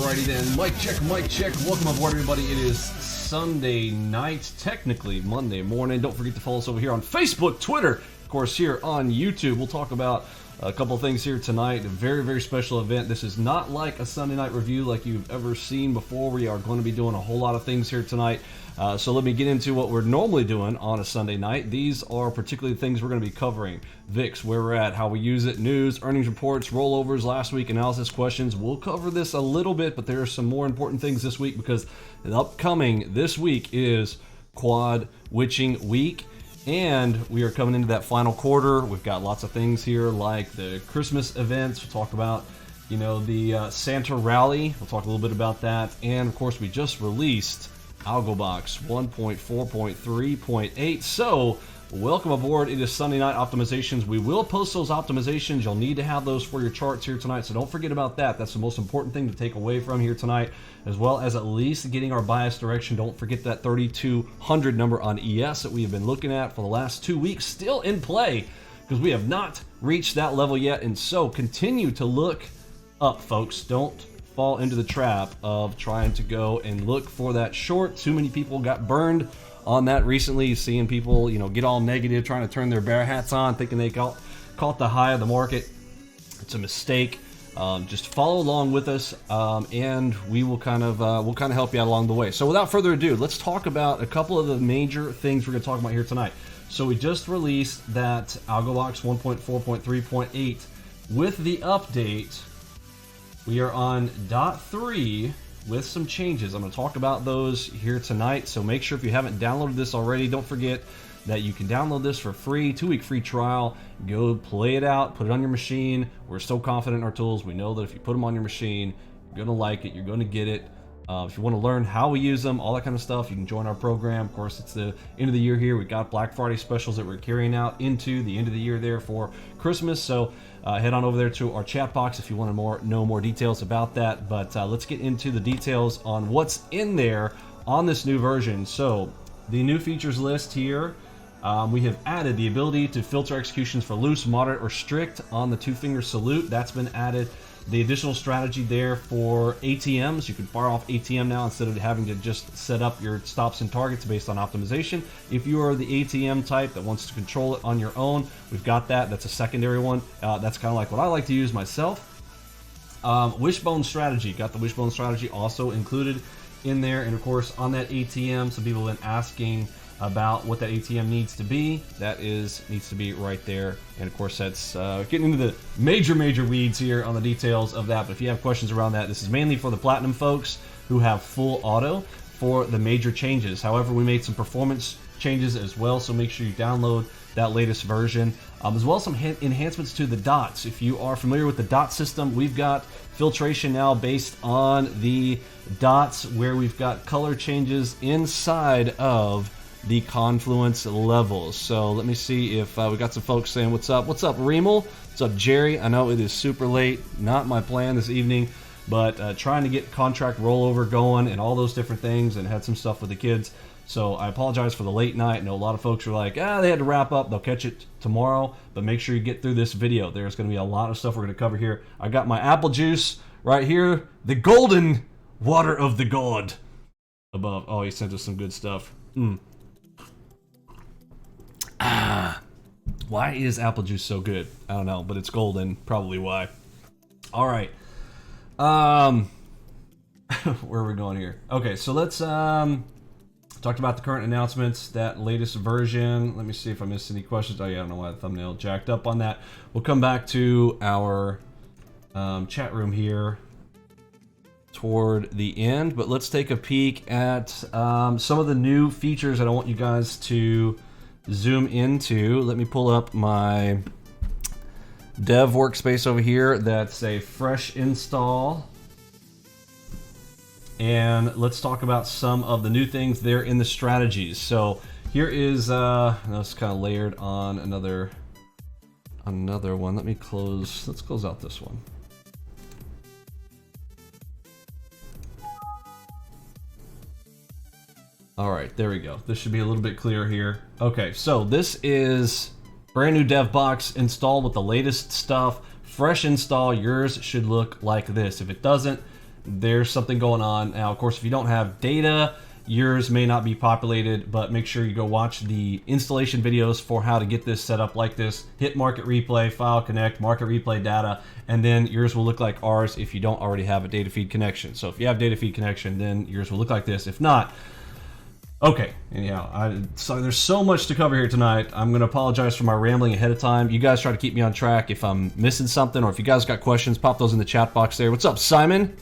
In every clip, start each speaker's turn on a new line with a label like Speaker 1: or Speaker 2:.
Speaker 1: Alrighty then, mic check. Welcome aboard, everybody. It is Sunday night, technically Monday morning. Don't forget to follow us over here on Facebook, Twitter, of course, here on YouTube. We'll talk about a couple of things here tonight. A very, very special event. This is not like a Sunday night review like you've ever seen before. We are going to be doing a whole lot of things here tonight. So let me get into what we're normally doing on a Sunday night. These are particularly the things we're going to be covering. VIX, where we're at, how we use it, news, earnings reports, rollovers, last week, analysis questions. We'll cover this a little bit, but there are some more important things this week because the upcoming this week is quad witching week. And we are coming into that final quarter. We've got lots of things here like the Christmas events. We'll talk about, the Santa rally. We'll talk a little bit about that. And of course, we just released AlgoBox 1.4.3.8. So welcome aboard. It is Sunday night optimizations. We will post those optimizations. You'll need to have those for your charts here tonight. So don't forget about that. That's the most important thing to take away from here tonight, as well as at least getting our bias direction. Don't forget that 3,200 number on ES that we have been looking at for the last 2 weeks, still in play because we have not reached that level yet. And so continue to look up, folks. Don't fall into the trap of trying to go and look for that short. Too many people got burned on that recently, seeing people, get all negative, trying to turn their bear hats on, thinking they caught the high of the market. It's a mistake. Just follow along with us, and we will kind of help you out along the way. So without further ado, let's talk about a couple of the major things we're going to talk about here tonight. So we just released that AlgoBox 1.4.3.8 with the update. We are on .3 with some changes. I'm going to talk about those here tonight, so make sure if you haven't downloaded this already, don't forget that you can download this for free, 2-week free trial. Go play it out, put it on your machine. We're so confident in our tools. We know that if you put them on your machine, you're going to like it, you're going to get it. If you want to learn how we use them, all that kind of stuff, you can join our program. Of course, it's the end of the year here. We've got Black Friday specials that we're carrying out into the end of the year there for Christmas. So head on over there to our chat box if you want to know more details about that. But let's get into the details on what's in there on this new version. So the new features list here, we have added the ability to filter executions for loose, moderate, or strict on the two-finger salute. That's been added. The additional strategy there for ATMs, you can fire off ATM now instead of having to just set up your stops and targets based on optimization. If you are the ATM type that wants to control it on your own, we've got that. That's a secondary one. That's kind of like what I like to use myself. Wishbone strategy, got the wishbone strategy also included in there. And of course, on that ATM, some people have been asking about what that ATM needs to be. That needs to be right there. And of course, that's getting into the major weeds here on the details of that. But if you have questions around that, this is mainly for the platinum folks who have full auto for the major changes. However, we made some performance changes as well, so make sure you download that latest version, as well as some enhancements to the dots. If you are familiar with the dot system, we've got filtration now based on the dots, where we've got color changes inside of the confluence levels. So let me see if we got some folks saying what's up. What's up, Remel? What's up, Jerry? I know it is super late, not my plan this evening, but trying to get contract rollover going and all those different things, and had some stuff with the kids. So I apologize for the late night. I know a lot of folks are like, they had to wrap up. They'll catch it tomorrow, but make sure you get through this video. There's going to be a lot of stuff we're going to cover here. I got my apple juice right here, the golden water of the god above. Oh, he sent us some good stuff. Why is apple juice so good? I don't know, but it's golden. Probably why. All right. Where are we going here? Okay, so let's talked about the current announcements, that latest version. Let me see if I missed any questions. Oh yeah, I don't know why the thumbnail jacked up on that. We'll come back to our chat room here toward the end, but let's take a peek at some of the new features that I want you guys to zoom into. Let me pull up my dev workspace over here. That's a fresh install. And let's talk about some of the new things there in the strategies. So here is, that's kind of layered on another one. Let's close out this one. All right, there we go. This should be a little bit clearer here. Okay, so this is brand new dev box installed with the latest stuff. Fresh install. Yours should look like this. If it doesn't, there's something going on. Now, of course, if you don't have data, yours may not be populated, but make sure you go watch the installation videos for how to get this set up like this. Hit market replay, file connect, market replay data, and then yours will look like ours if you don't already have a data feed connection. So if you have data feed connection, then yours will look like this. If not, okay, anyhow, so there's so much to cover here tonight. I'm going to apologize for my rambling ahead of time. You guys try to keep me on track. If I'm missing something or if you guys got questions, pop those in the chat box there. What's up, Simon?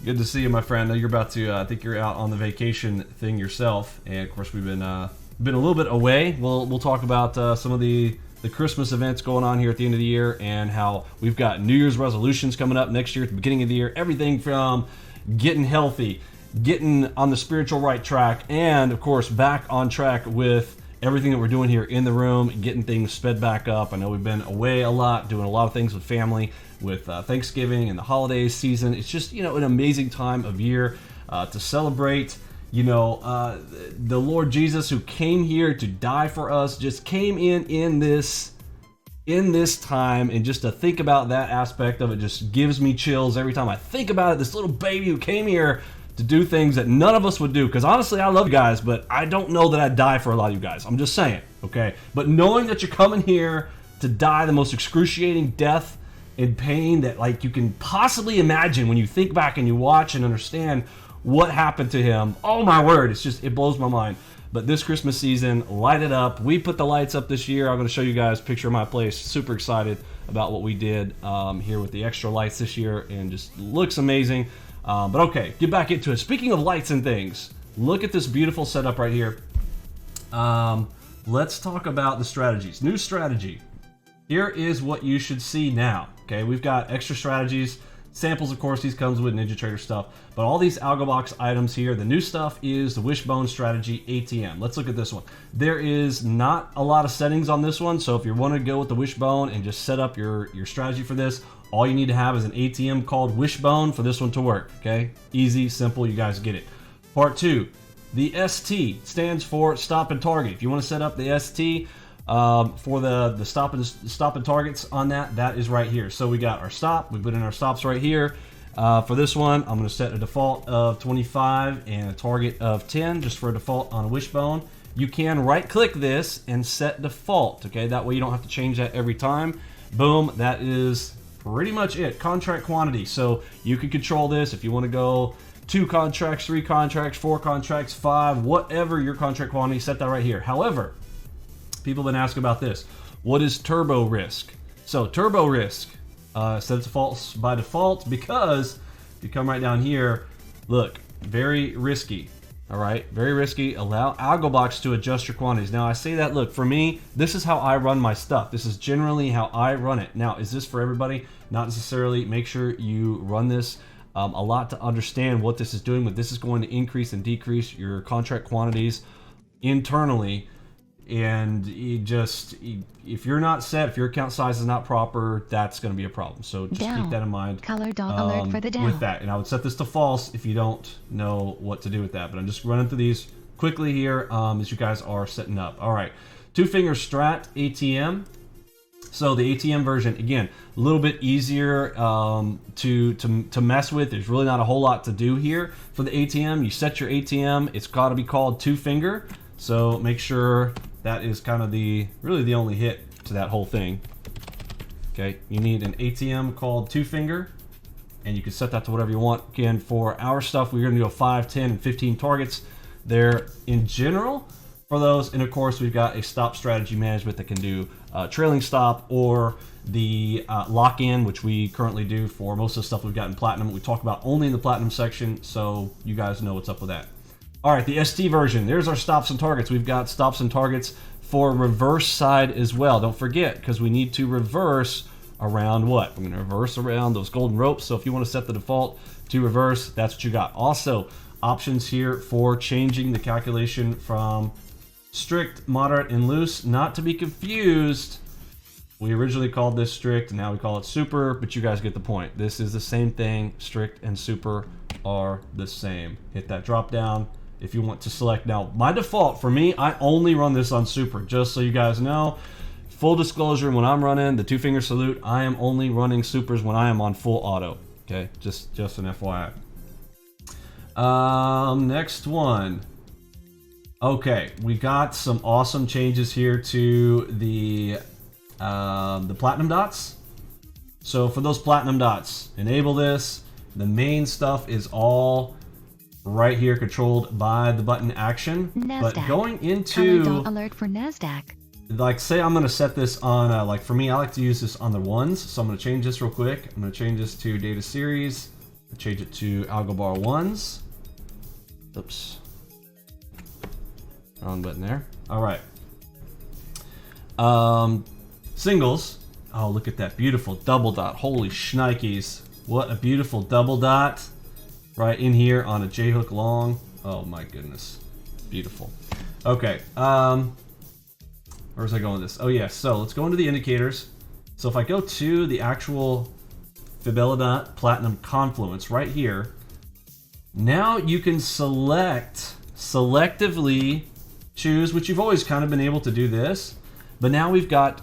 Speaker 1: Good to see you, my friend. I know you're about to, I think you're out on the vacation thing yourself. And, of course, we've been a little bit away. We'll talk about some of the Christmas events going on here at the end of the year and how we've got New Year's resolutions coming up next year at the beginning of the year. Everything from getting healthy, getting on the spiritual right track, and of course back on track with everything that we're doing here in the room, getting things sped back up. I know we've been away a lot, doing a lot of things with family, with Thanksgiving and the holiday season. It's just, an amazing time of year to celebrate. The Lord Jesus, who came here to die for us, just came in this time, and just to think about that aspect of it just gives me chills every time I think about it. This little baby who came here to do things that none of us would do, because honestly, I love you guys, but I don't know that I'd die for a lot of you guys. I'm just saying, okay? But knowing that you're coming here to die the most excruciating death and pain that you can possibly imagine when you think back and you watch and understand what happened to him, oh my word, it blows my mind. But this Christmas season, light it up. We put the lights up this year. I'm going to show you guys a picture of my place. Super excited about what we did here with the extra lights this year, and just looks amazing. But okay, get back into it. Speaking of lights and things, look at this beautiful setup right here. Let's talk about the strategies. New strategy. Here is what you should see now. Okay, we've got extra strategies. Samples, of course, these comes with NinjaTrader stuff. But all these AlgoBox items here, the new stuff is the Wishbone Strategy ATM. Let's look at this one. There is not a lot of settings on this one, so if you want to go with the Wishbone and just set up your strategy for this, all you need to have is an ATM called Wishbone for this one to work, okay? Easy, simple, you guys get it. Part 2, the ST stands for Stop and Target. If you want to set up the ST for the stop and targets on that is right here. So we got our stop, we put in our stops right here. For this one, I'm going to set a default of 25 and a target of 10, just for a default on a Wishbone. You can right-click this and set default, okay? That way you don't have to change that every time. Boom, that is pretty much it. Contract quantity. So you can control this if you want to go 2 contracts, 3 contracts, 4 contracts, 5, whatever your contract quantity, set that right here. However, people have been asking about this. What is turbo risk? So turbo risk sets false by default, because if you come right down here, look, very risky. All right, very risky. Allow AlgoBox to adjust your quantities. Now I say that, look, for me, this is how I run my stuff. This is generally how I run it. Now, is this for everybody? Not necessarily. Make sure you run this a lot to understand what this is doing, but this is going to increase and decrease your contract quantities internally. And if you're not set, if your account size is not proper, that's going to be a problem. So just keep that in mind.
Speaker 2: Color dog alert for the down.
Speaker 1: With that, and I would set this to false if you don't know what to do with that. But I'm just running through these quickly here as you guys are setting up. All right, 2-finger strat ATM. So the ATM version, again, a little bit easier to mess with. There's really not a whole lot to do here for the ATM. You set your ATM. It's got to be called 2-finger. So make sure that is kind of really the only hit to that whole thing. Okay, you need an ATM called 2-finger, and you can set that to whatever you want. Again, for our stuff, we're going to go 5, 10, and 15 targets there in general for those. And of course, we've got a stop strategy management that can do trailing stop or the lock-in, which we currently do for most of the stuff we've got in Platinum. We talk about only in the Platinum section, so you guys know what's up with that. All right, the ST version, there's our stops and targets. We've got stops and targets for reverse side as well. Don't forget, because we need to reverse around what? We're going to reverse around those golden ropes. So if you want to set the default to reverse, that's what you got. Also, options here for changing the calculation from strict, moderate, and loose. Not to be confused, we originally called this strict, now we call it super, but you guys get the point. This is the same thing. Strict and super are the same. Hit that drop down if you want to select. Now, my default, for me, I only run this on super, just so you guys know. Full disclosure, when I'm running the 2-finger salute, I am only running supers when I am on full auto. Okay, just an FYI. Next one. Okay, we got some awesome changes here to the platinum dots. So for those platinum dots, enable this. The main stuff is all right here, controlled by the button action.
Speaker 2: NASDAQ.
Speaker 1: But going into
Speaker 2: alert for NASDAQ.
Speaker 1: Like, say I'm going to set this on, like for me, I like to use this on the ones. So I'm going to change this real quick. I'm going to change this to data series. Change it to AlgoBar ones. Oops. Wrong button there. All right. Singles. Oh, look at that beautiful double dot. Holy shnikes. What a beautiful double dot right in here on a J-hook long. Oh my goodness. Beautiful. Okay. Where was I going with this? Oh yeah, so let's go into the indicators. So if I go to the actual Fidelidot Platinum Confluence right here, now you can selectively choose, which you've always kind of been able to do this, but now we've got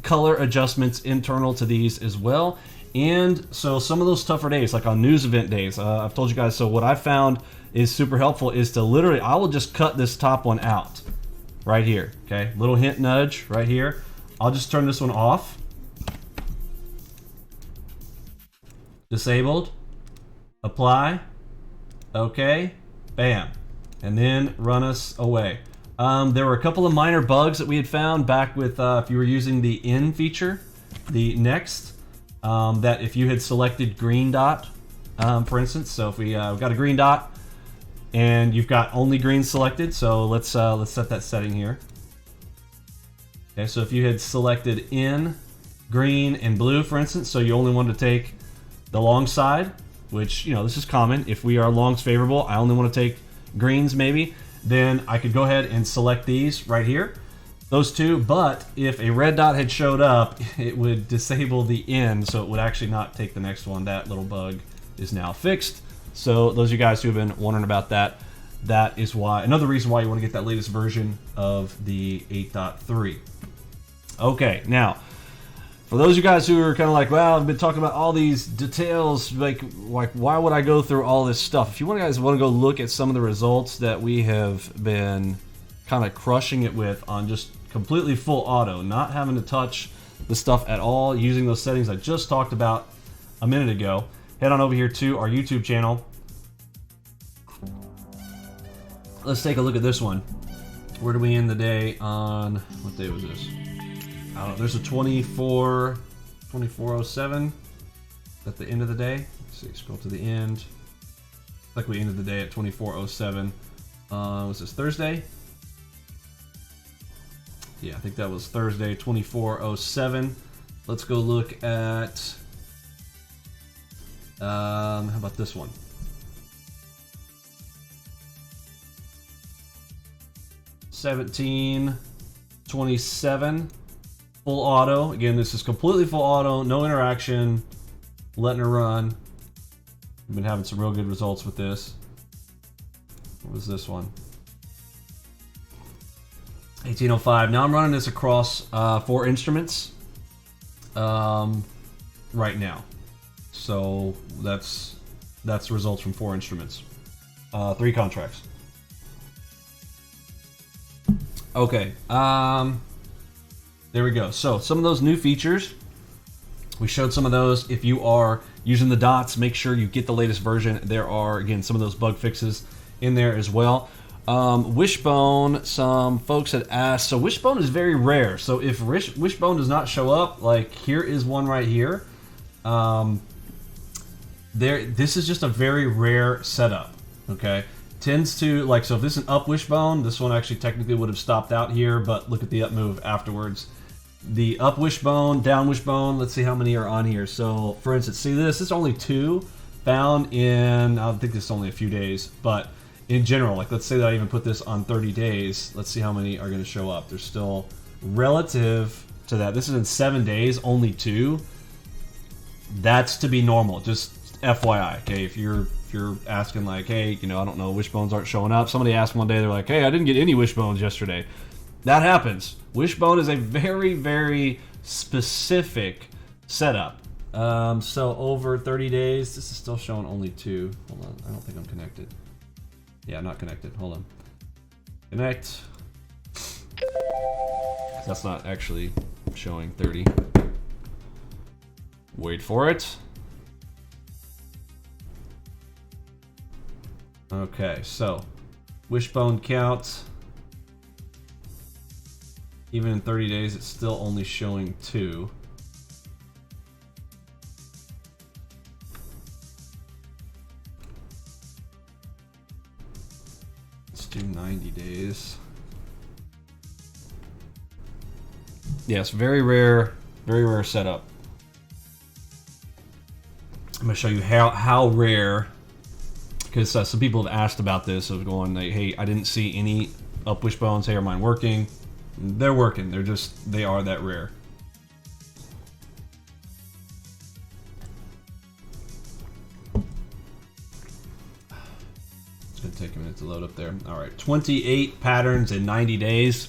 Speaker 1: color adjustments internal to these as well. And so some of those tougher days, like on news event days, I've told you guys, so what I found is super helpful is to literally, I will just cut this top one out right here, okay? Little hint nudge right here. I'll just turn this one off. Disabled. Apply. Okay. Bam. And then run us away. There were a couple of minor bugs that we had found back with if you were using the in feature, the next, that if you had selected green dot, for instance, so if we got a green dot and you've got only green selected, so let's set that setting here. Okay, so if you had selected in, green, and blue, for instance, so you only wanted to take the long side, which, you know, this is common. If we are longs favorable, I only want to take greens maybe, then I could go ahead and select these right here, those two. But if a red dot had showed up, it would disable the in, so it would actually not take the next one. That little bug is now fixed. So those of you guys who have been wondering about that, that is why, another reason why you want to get that latest version of the 8.3. Okay, now, for those of you guys who are kind of like, well, I've been talking about all these details, like why would I go through all this stuff? If you guys want to go look at some of the results that we have been kind of crushing it with on just completely full auto, not having to touch the stuff at all, using those settings I just talked about a minute ago, head on over here to our YouTube channel. Let's take a look at this one. Where do we end the day on, what day was this? I don't know, there's a 2407 at the end of the day. Let's see, scroll to the end. Like we ended the day at 2407. Was this Thursday? Yeah, I think that was Thursday, 2407. Let's go look at, how about this one? $17.27. Full auto. Again, this is completely full auto, no interaction, letting her run. We've been having some real good results with this. What was this one? 1805. Now I'm running this across 4 instruments right now. So that's results from 4 instruments. 3 contracts. Okay. There we go. So some of those new features, we showed some of those. If you are using the dots, make sure you get the latest version. There are, again, some of those bug fixes in there as well. Wishbone, some folks had asked, so wishbone is very rare. So if wishbone does not show up, like here is one right here. This is just a very rare setup, okay? Tends to, like, so if this is an up wishbone, this one actually technically would have stopped out here, but look at the up move afterwards. The up wishbone, down wishbone, let's see how many are on here. So, for instance, see this is only 2 found in, I think this is only a few days, but in general, like let's say that I even put this on 30 days, let's see how many are going to show up. There's still, relative to that, this is in 7 days, only 2. That's to be normal, just FYI, okay? If you're asking like, hey, you know, I don't know, wishbones aren't showing up. Somebody asked one day, they're like, hey, I didn't get any wishbones yesterday. That happens. Wishbone is a very, very specific setup, So over 30 days, this is still showing only 2. Hold on, I don't think I'm connected. Yeah, not connected. Hold on. Connect. That's not actually showing 30. Wait for it. Okay, so wishbone count. Even in 30 days, it's still only showing 2. Let's do 90 days. Yes, very rare setup. I'm gonna show you how rare, because some people have asked about this, of going like, hey, I didn't see any up wishbones. Hey, are mine working? They're working. They are that rare. It's gonna take a minute to load up there. All right, 28 patterns in 90 days.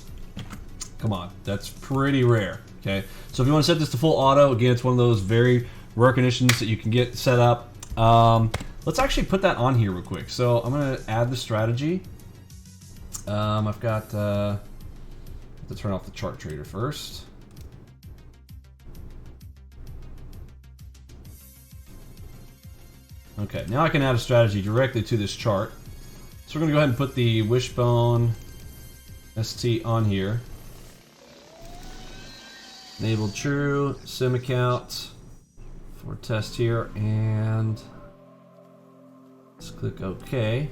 Speaker 1: Come on, that's pretty rare. Okay, so if you want to set this to full auto, again, it's one of those very rare conditions that you can get set up. Let's actually put that on here real quick. So I'm gonna add the strategy. I've got to turn off the chart trader first. Okay, now I can add a strategy directly to this chart. So we're gonna go ahead and put the wishbone ST on here. Enabled true, sim account for test here, and let's click OK.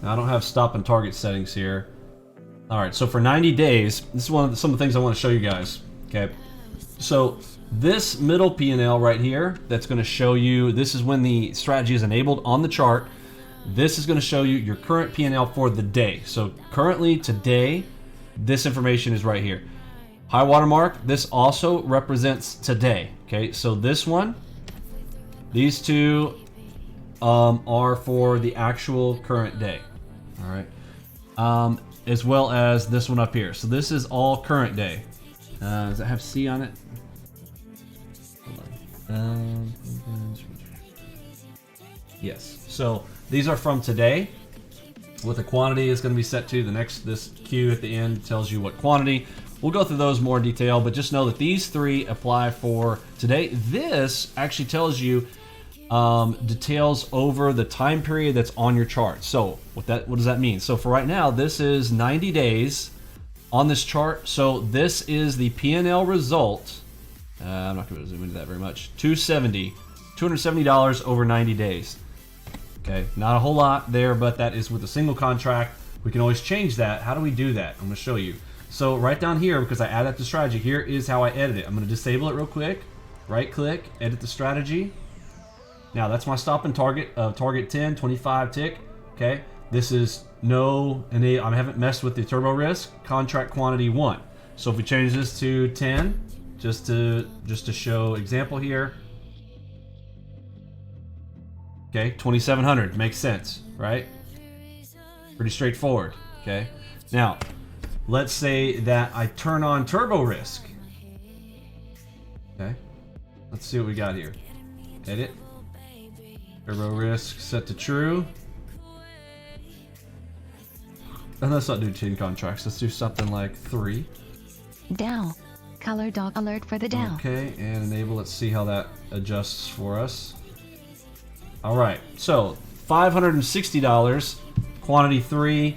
Speaker 1: Now I don't have stop and target settings here. All right, so for 90 days, this is some of the things I want to show you guys. Okay, so this middle P&L right here, that's going to show you, this is when the strategy is enabled on the chart. This is going to show you your current P&L for the day. So currently today, this information is right here. High watermark, this also represents today. Okay, so this one, these two are for the actual current day. All right, as well as this one up here. So this is all current day. Does it have C on it? Hold on. Yes. So these are from today. What the quantity is going to be set to. This Q at the end tells you what quantity. We'll go through those more in detail, but just know that these 3 apply for today. This actually tells you details over the time period that's on your chart. So what does that mean? So for right now, this is 90 days on this chart. So this is the P&L result. I'm not going to zoom into that very much. $270 over 90 days. Okay, not a whole lot there, but that is with a single contract. We can always change that. How do we do that? I'm going to show you. So right down here, because I added the strategy, here is how I edit it. I'm going to disable it real quick. Right click, edit the strategy. Now that's my stop and target of target 10, 25 tick. Okay, this is I haven't messed with the turbo risk. Contract quantity 1. So if we change this to 10, just to show example here. Okay, 2,700 makes sense, right? Pretty straightforward. Okay, now let's say that I turn on turbo risk. Okay, let's see what we got here. Edit. Turbo risk set to true. And let's not do 10 contracts. Let's do something like 3.
Speaker 2: Dow. Color dog alert for the Dow.
Speaker 1: Okay, and enable. Let's see how that adjusts for us. All right, so $560, quantity 3.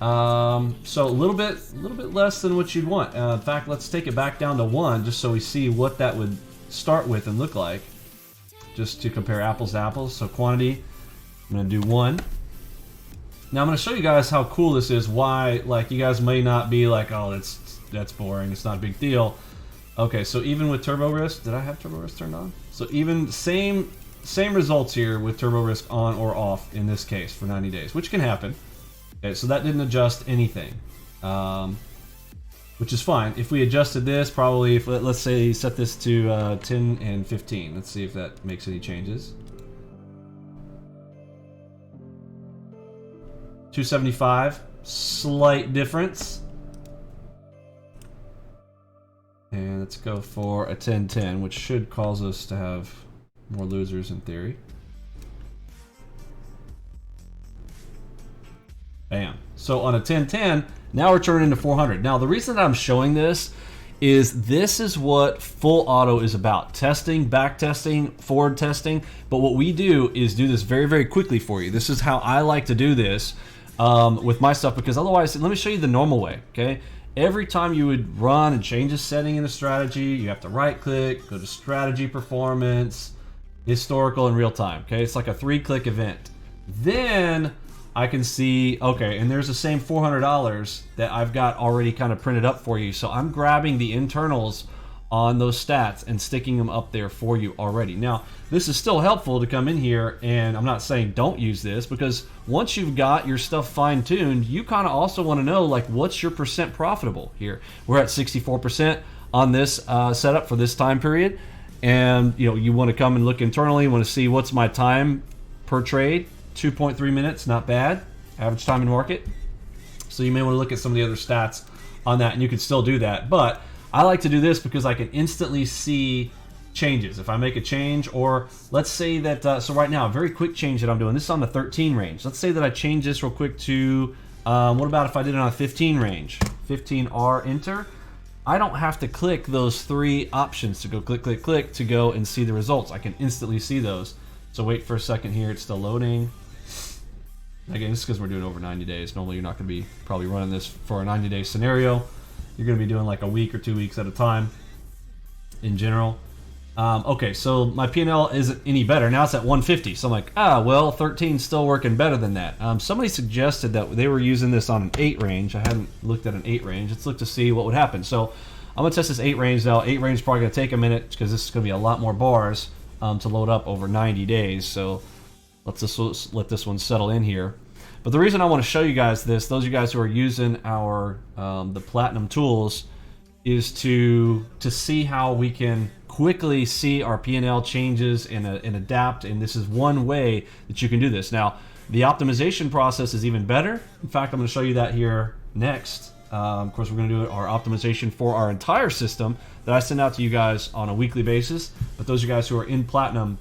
Speaker 1: So a little bit less than what you'd want. In fact, let's take it back down to 1 just so we see what that would start with and look like, just to compare apples to apples. So quantity, I'm gonna do 1. Now I'm gonna show you guys how cool this is. Why, like, you guys may not be like, oh, that's boring. It's not a big deal. Okay, so even with turbo risk, did I have turbo risk turned on? So even same results here with turbo risk on or off in this case for 90 days, which can happen. Okay, so that didn't adjust anything, which is fine. If we adjusted this, probably, if let's say set this to 10 and 15. Let's see if that makes any changes. 275, slight difference. And let's go for a 10-10, which should cause us to have more losers in theory. Bam. So on a 10-10, now we're turning into 400. Now the reason that I'm showing this is what full auto is about. Testing, back testing, forward testing. But what we do is do this very, very quickly for you. This is how I like to do this with my stuff, because otherwise, let me show you the normal way, okay? Every time you would run and change a setting in a strategy, you have to right click, go to strategy performance, historical, and real time, okay? It's like a 3-click event. Then I can see, okay, and there's the same $400 that I've got already kind of printed up for you. So I'm grabbing the internals on those stats and sticking them up there for you already. Now, this is still helpful to come in here, and I'm not saying don't use this, because once you've got your stuff fine-tuned, you kind of also want to know, like, what's your percent profitable here. We're at 64% on this setup for this time period, and you want to come and look internally, you want to see what's my time per trade. 2.3 minutes, not bad. Average time in market. So you may want to look at some of the other stats on that, and you can still do that. But I like to do this because I can instantly see changes. If I make a change, or let's say that, so right now, a very quick change that I'm doing, this is on the 13 range. Let's say that I change this real quick to, what about if I did it on a 15 range? 15R, enter. I don't have to click those 3 options to go click, click, click to go and see the results. I can instantly see those. So wait for a second here, it's still loading. Again, this is because we're doing over 90 days. Normally you're not going to be probably running this for a 90-day scenario. You're going to be doing like a week or 2 weeks at a time in general. Okay, so my P&L isn't any better. Now it's at 150. So I'm like, well, 13 is still working better than that. Somebody suggested that they were using this on an 8 range. I hadn't looked at an 8 range. Let's look to see what would happen. So I'm going to test this 8 range now. 8 range is probably going to take a minute because this is going to be a lot more bars to load up over 90 days. So let's just let this one settle in here. But the reason I want to show you guys this, those of you guys who are using our the Platinum tools, is to see how we can quickly see our P&L changes and adapt. And this is one way that you can do this. Now, the optimization process is even better. In fact, I'm going to show you that here next. Of course, we're going to do our optimization for our entire system that I send out to you guys on a weekly basis. But those of you guys who are in Platinum,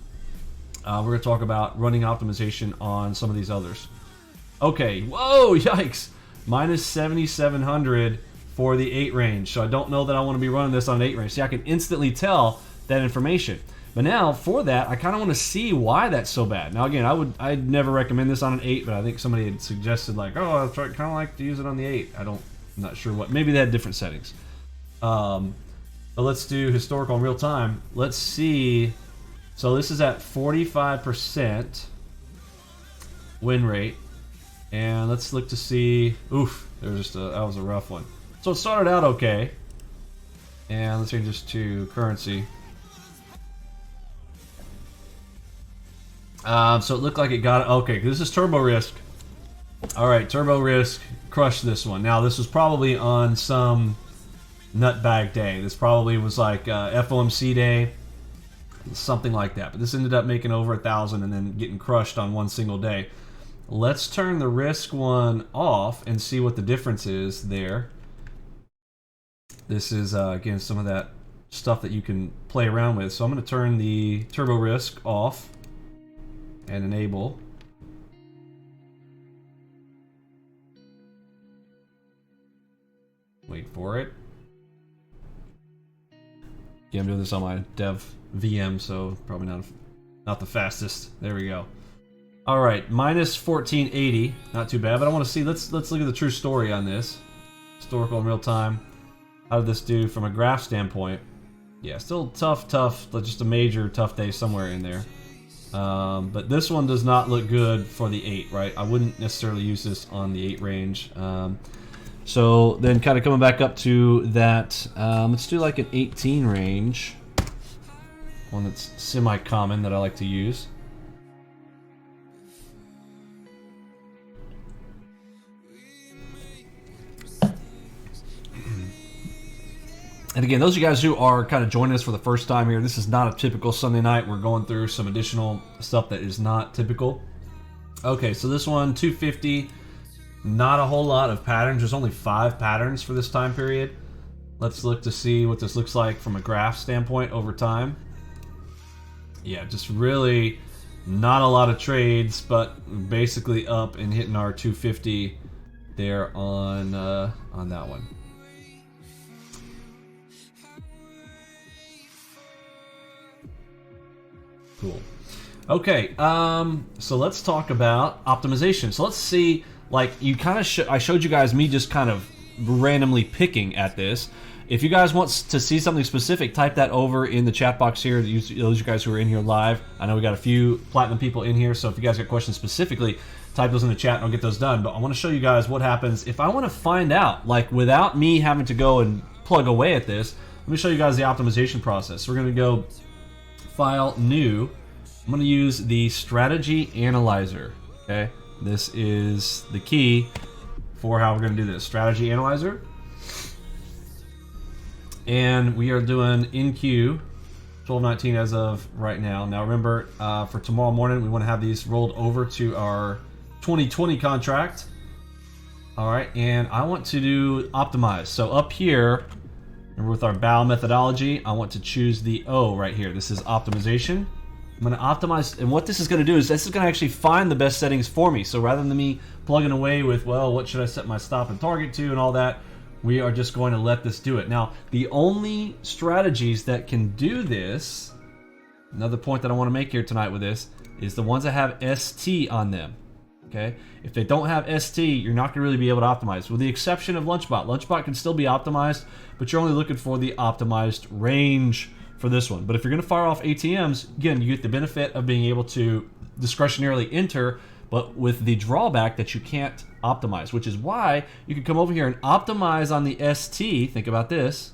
Speaker 1: we're going to talk about running optimization on some of these others. Okay, whoa, yikes. Minus 7,700 for the 8 range. So I don't know that I want to be running this on an 8 range. See, I can instantly tell that information. But now, for that, I kind of want to see why that's so bad. Now, again, I'd never recommend this on an 8, but I think somebody had suggested, like, oh, I kind of like to use it on the 8. I'm not sure what. Maybe they had different settings. But let's do historical in real time. Let's see. So this is at 45% win rate. And let's look to see. Oof, that was a rough one. So it started out okay. And let's change this to currency. So it looked like it got it. Okay, this is turbo risk. All right, turbo risk crushed this one. Now this was probably on some nutbag day. This probably was like FOMC day, something like that. But this ended up making over 1,000 and then getting crushed on one single day. Let's turn the risk one off and see what the difference is there. This is, again, some of that stuff that you can play around with. So I'm going to turn the turbo risk off and enable. Wait for it. Yeah, I'm doing this on my dev VM, so probably not the fastest. There we go. All right, minus 1480, not too bad. But I want to see. Let's look at the true story on this. Historical in real time. How did this do from a graph standpoint? Yeah, still tough. Just a major tough day somewhere in there. But this one does not look good for the 8, right? I wouldn't necessarily use this on the 8 range. So then kind of coming back up to that, let's do like an 18 range. One that's semi-common that I like to use. And again, those of you guys who are kind of joining us for the first time here, this is not a typical Sunday night. We're going through some additional stuff that is not typical. Okay, so this one, 250, not a whole lot of patterns. There's only 5 patterns for this time period. Let's look to see what this looks like from a graph standpoint over time. Yeah, just really not a lot of trades, but basically up and hitting our 250 there on that one. Cool. Okay, so let's talk about optimization. So let's see, like you kind of I showed you guys me just kind of randomly picking at this. If you guys want to see something specific, type that over in the chat box here. Those of you guys who are in here live, I know we got a few platinum people in here, so if you guys got questions specifically, type those in the chat and I'll get those done. But I want to show you guys what happens if I want to find out, like without me having to go and plug away at this. Let me show you guys the optimization process. So we're going to go File, New. I'm going to use the Strategy Analyzer. Okay, this is the key for how we're going to do this. Strategy Analyzer. And we are doing NQ 1219 as of right now. Now remember, for tomorrow morning, we want to have these rolled over to our 2020 contract. All right, and I want to do optimize. So up here, remember with our bow methodology, I want to choose the O right here. This is optimization. I'm going to optimize, and what this is going to do is this is going to actually find the best settings for me. So rather than me plugging away with, well, what should I set my stop and target to and all that, we are just going to let this do it. Now, the only strategies that can do this, another point that I want to make here tonight with this, is the ones that have ST on them. Okay? If they don't have ST, you're not going to really be able to optimize. With the exception of Lunchbot. Lunchbot can still be optimized, but you're only looking for the optimized range for this one. But if you're going to fire off ATMs, again, you get the benefit of being able to discretionarily enter, but with the drawback that you can't optimize, which is why you can come over here and optimize on the ST. Think about this.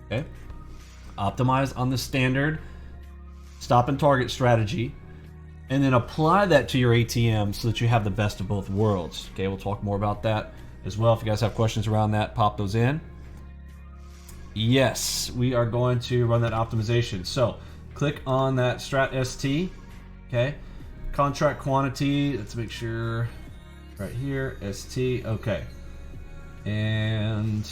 Speaker 1: Okay? Optimize on the standard stop and target strategy, and then apply that to your ATM so that you have the best of both worlds. Okay, we'll talk more about that as well. If you guys have questions around that, pop those in. Yes, we are going to run that optimization. So click on that strat ST. Okay, contract quantity, let's make sure right here, ST. Okay, and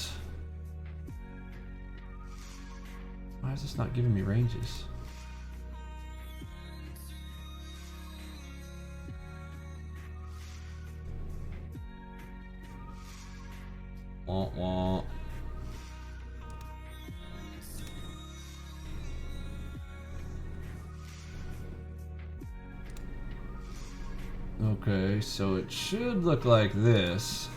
Speaker 1: why is this not giving me ranges? Wah, wah. Okay, so it should look like this.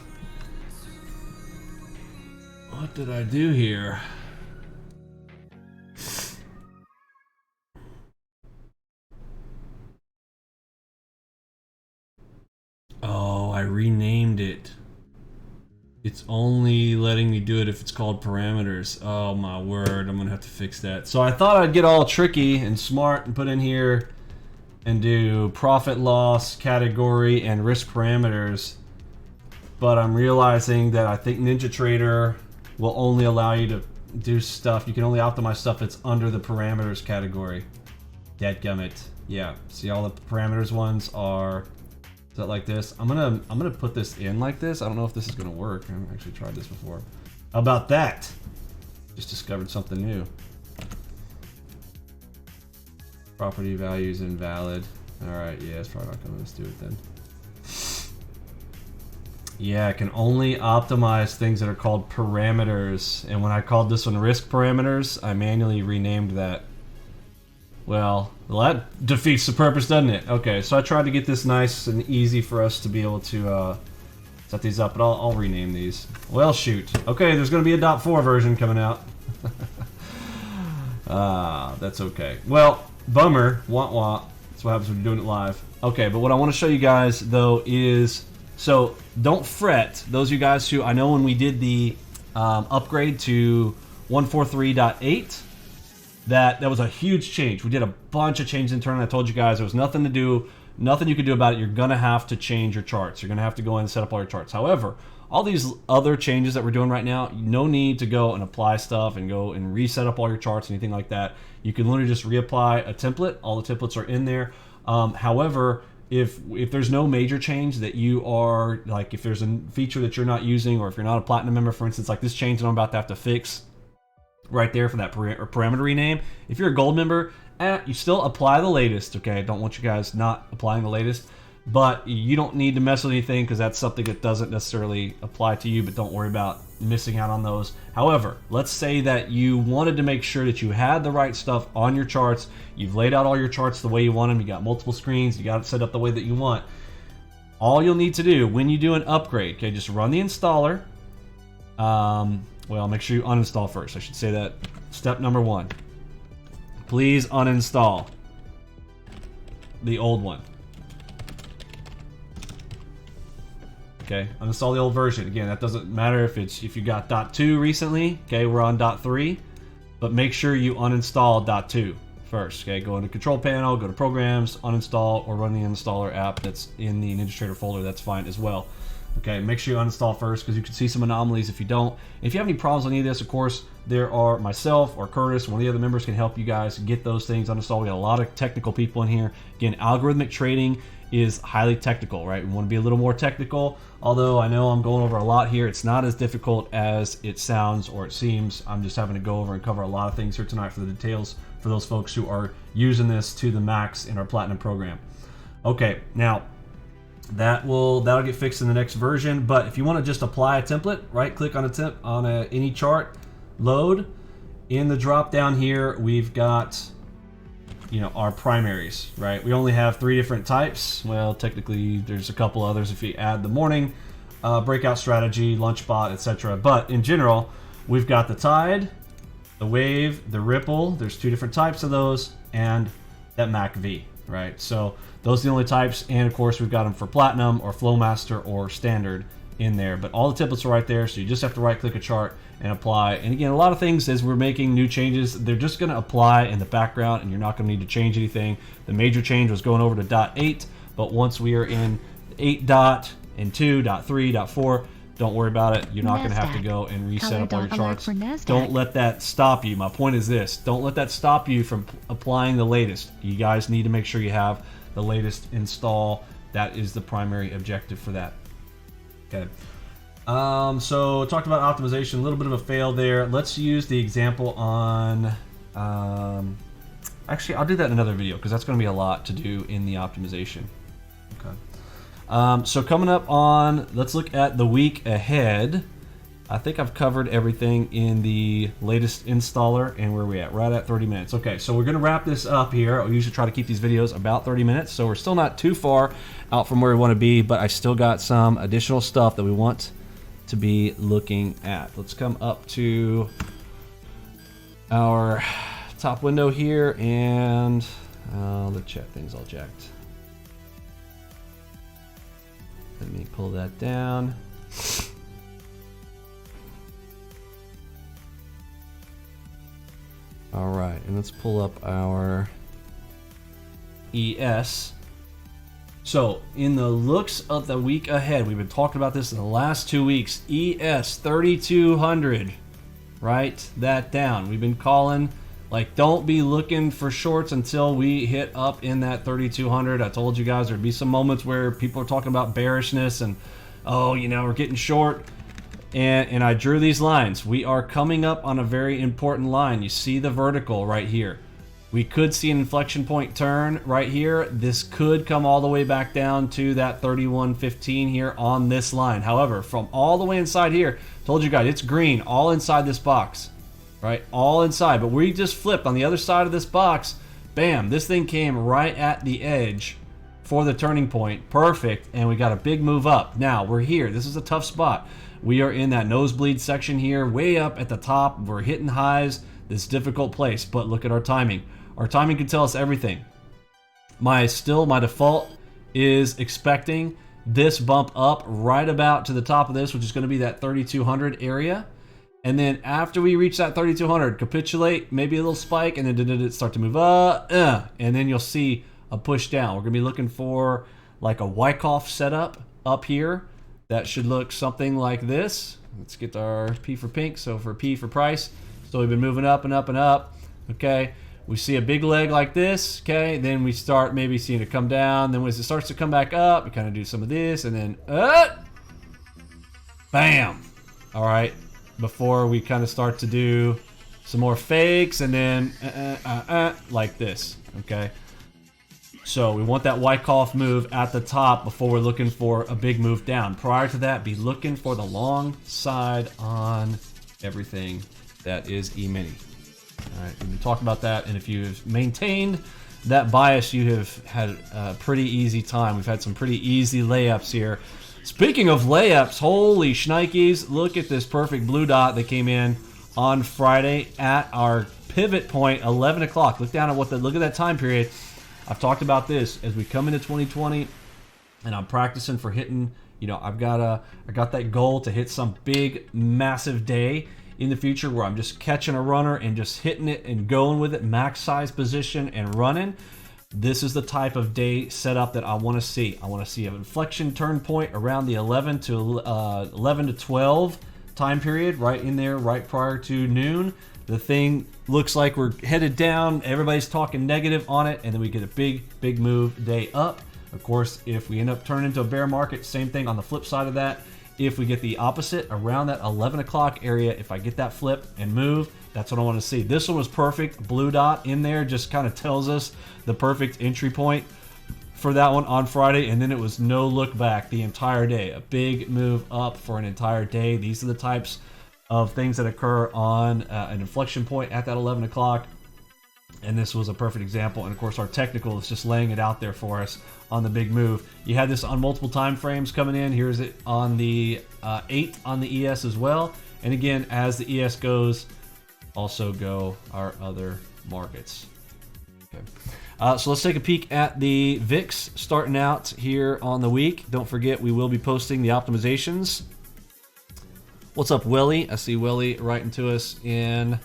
Speaker 1: What did I do here? Oh, I renamed it. It's only letting me do it if it's called parameters. Oh my word, I'm gonna have to fix that. So I thought I'd get all tricky and smart and put in here and do profit loss category and risk parameters, but I'm realizing that I think NinjaTrader will only allow you to do stuff. You can only optimize stuff that's under the parameters category. Dadgummit. Yeah, see all the parameters ones are, is that like this? I'm gonna put this in like this. I don't know if this is gonna work. I haven't actually tried this before. How about that? Just discovered something new. Property values invalid. Alright, yeah, it's probably not gonna let us do it then. Yeah, I can only optimize things that are called parameters. And when I called this one risk parameters, I manually renamed that. Well, that defeats the purpose, doesn't it? Okay, so I tried to get this nice and easy for us to be able to set these up, but I'll rename these. Well, shoot. Okay, there's going to be a .4 version coming out. That's okay. Well, bummer. Wah wah. That's what happens when you're doing it live. Okay, but what I want to show you guys, though, is... So, don't fret. Those of you guys who... I know when we did the upgrade to 143.8... That was a huge change. We did a bunch of changes internally. I told you guys there was nothing to do, nothing you could do about it. You're gonna have to change your charts. You're gonna have to go in and set up all your charts. However, all these other changes that we're doing right now, no need to go and apply stuff and go and reset up all your charts, anything like that. You can literally just reapply a template. All the templates are in there. However, if there's no major change that you are, like if there's a feature that you're not using, or if you're not a platinum member, for instance, like this change that I'm about to have to fix, right there for that parameter rename. If you're a gold member, you still apply the latest, okay? I don't want you guys not applying the latest, but you don't need to mess with anything because that's something that doesn't necessarily apply to you, but don't worry about missing out on those. However, let's say that you wanted to make sure that you had the right stuff on your charts. You've laid out all your charts the way you want them. You got multiple screens. You got it set up the way that you want. All you'll need to do when you do an upgrade, okay, just run the installer. Well, make sure you uninstall first. I should say that. Step number 1. Please uninstall the old one. Okay, uninstall the old version. Again, that doesn't matter if you got .2 recently. Okay, we're on .3, but make sure you uninstall .2 first. Okay, go into Control Panel, go to Programs, uninstall, or run the installer app that's in the NinjaTrader folder. That's fine as well. Okay, make sure you uninstall first because you can see some anomalies if you don't. If you have any problems on any of this, of course, there are myself or Curtis, one of the other members can help you guys get those things uninstalled. We got a lot of technical people in here. Again, algorithmic trading is highly technical, right? We want to be a little more technical. Although I know I'm going over a lot here, it's not as difficult as it sounds or it seems. I'm just having to go over and cover a lot of things here tonight for the details for those folks who are using this to the max in our Platinum program. Okay, now that'll get fixed in the next version. But if you want to just apply a template, right click on any chart, load. In the drop down here, we've got our primaries, right? We only have 3 different types. Well, technically there's a couple others if you add the morning, breakout strategy, lunch bot, etc. But in general, we've got the tide, the wave, the ripple. There's 2 different types of those, and that MACV, right? So those are the only types, and of course we've got them for Platinum or Flowmaster or Standard in there. But all the templates are right there, so you just have to right click a chart and apply. And again, a lot of things as we're making new changes, they're just going to apply in the background and you're not going to need to change anything. The major change was going over to .8, but once we are in 8 dot and 2, .3, .4, don't worry about it. You're not going to have to go and reset up all your charts. Don't let that stop you. My point is this. Don't let that stop you from applying the latest. You guys need to make sure you have the latest install. That is the primary objective for that. Okay. So talked about optimization, a little bit of a fail there. Let's use the example on, actually I'll do that in another video because that's going to be a lot to do in the optimization. Okay. So coming up on, let's look at the week ahead. I think I've covered everything in the latest installer, and where are we at? Right at 30 minutes. Okay, so we're going to wrap this up here. I usually try to keep these videos about 30 minutes, so we're still not too far out from where we want to be, but I still got some additional stuff that we want to be looking at. Let's come up to our top window here, and let's check things all jacked. Let me pull that down. All right, and let's pull up our ES. So, in the looks of the week ahead, we've been talking about this in the last 2 weeks. ES 3200. Write that down. We've been calling, like, don't be looking for shorts until we hit up in that 3200. I told you guys there'd be some moments where people are talking about bearishness and, oh, we're getting short. And I drew these lines. We are coming up on a very important line. You see the vertical right here. We could see an inflection point turn right here. This could come all the way back down to that 31.15 here on this line. However, from all the way inside here, told you guys, it's green all inside this box, right? All inside. But we just flipped on the other side of this box. Bam, this thing came right at the edge for the turning point. Perfect. And we got a big move up. Now, we're here. This is a tough spot. We are in that nosebleed section here, way up at the top. We're hitting highs, this difficult place, but look at our timing. Our timing can tell us everything. My default is expecting this bump up right about to the top of this, which is going to be that 3200 area. And then after we reach that 3200, capitulate, maybe a little spike, and then start to move up, and then you'll see a push down. We're going to be looking for like a Wyckoff setup up here. That should look something like this. Let's get our P for pink, so for P for price. So we've been moving up and up and up, okay? We see a big leg like this, okay? Then we start maybe seeing it come down. Then as it starts to come back up, we kind of do some of this, and then, bam! All right, before we kind of start to do some more fakes, and then like this, okay? So we want that Wyckoff move at the top before we're looking for a big move down. Prior to that, be looking for the long side on everything that is Emini. All right, we've been talking about that, and if you've maintained that bias, you have had a pretty easy time. We've had some pretty easy layups here. Speaking of layups, holy shnikes, look at this perfect blue dot that came in on Friday at our pivot point, 11 o'clock. Look down at look at that time period. I've talked about this as we come into 2020, and I'm practicing for hitting, you know, I got that goal to hit some big, massive day in the future where I'm just catching a runner and just hitting it and going with it, max size position and running. This is the type of day setup that I want to see. I want to see an inflection turn point around the 11 to 12 time period, right in there, right prior to noon. The thing looks like we're headed down. Everybody's talking negative on it, and then we get a big move day up. Of course, if we end up turning into a bear market, same thing on the flip side of that. If we get the opposite around that 11 o'clock area, if I get that flip and move, that's what I want to see. This one was perfect. Blue dot in there just kind of tells us the perfect entry point for that one on Friday, and then it was no look back the entire day. A big move up for an entire day. These are the types of things that occur on an inflection point at that 11 o'clock. And this was a perfect example. And of course, our technical is just laying it out there for us on the big move. You had this on multiple time frames coming in. Here's it on the 8 on the ES as well. And again, as the ES goes, also go our other markets. Okay. So let's take a peek at the VIX starting out here on the week. Don't forget, we will be posting the optimizations. What's up, Willie? I see Willie writing to us in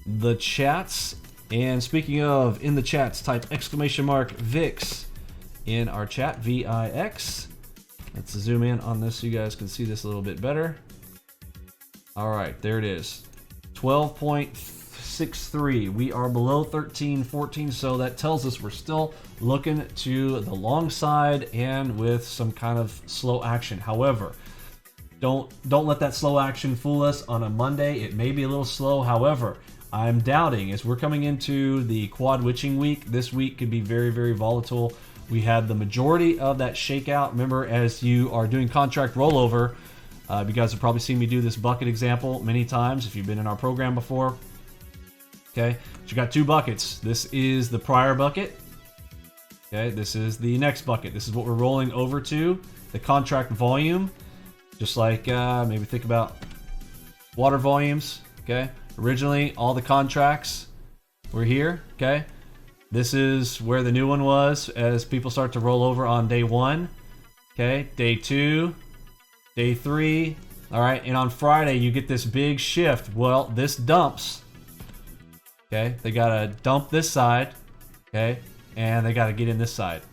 Speaker 1: the chats. And speaking of in the chats, type !VIX in our chat, VIX. Let's zoom in on this so you guys can see this a little bit better. All right, there it is. 12.63. We are below 13.14, so that tells us we're still looking to the long side and with some kind of slow action. However, don't let that slow action fool us on a Monday. It may be a little slow. However, I'm doubting as we're coming into the quad witching week. This week could be very, very volatile. We had the majority of that shakeout. Remember, as you are doing contract rollover, you guys have probably seen me do this bucket example many times if you've been in our program before. Okay, but you got two buckets. This is the prior bucket. Okay, this is the next bucket. This is what we're rolling over to, the contract volume. Just like maybe think about water volumes. Okay, originally all the contracts were here. Okay, this is where the new one was as people start to roll over on day one. Okay, day two, day three. All right, and on Friday you get this big shift. Well, this dumps. Okay, they gotta dump this side. Okay, and they gotta get in this side.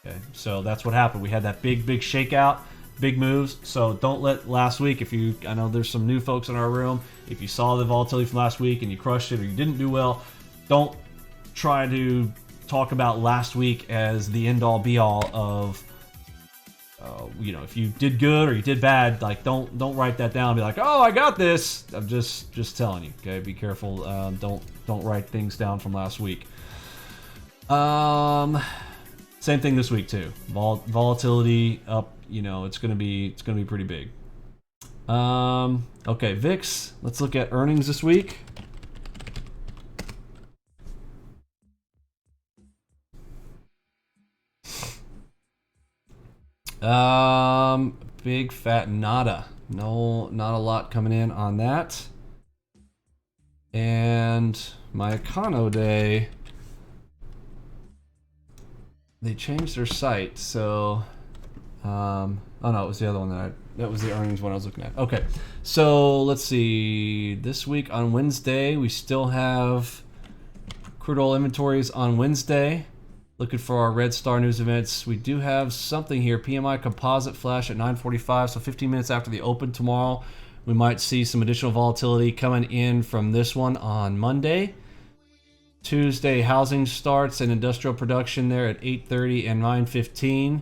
Speaker 1: Okay, so that's what happened. We had that big shakeout. Big moves, so don't let last week, I know there's some new folks in our room, if you saw the volatility from last week and you crushed it or you didn't do well, don't try to talk about last week as the end-all be-all of, if you did good or you did bad, like don't write that down and be like, oh, I got this. I'm just telling you, okay, be careful. Don't write things down from last week. Same thing this week too. Volatility up. It's gonna be pretty big. Okay, VIX. Let's look at earnings this week. Big fat nada. No, not a lot coming in on that. And my Econo Day, they changed their site, so oh no, it was the other one that was the earnings one I was looking at. Okay, so let's see. This week on Wednesday, we still have crude oil inventories on Wednesday. Looking for our Red Star news events. We do have something here. PMI composite flash at 9:45, so 15 minutes after the open tomorrow. We might see some additional volatility coming in from this one on Monday. Tuesday, housing starts and industrial production there at 8:30 and 9:15.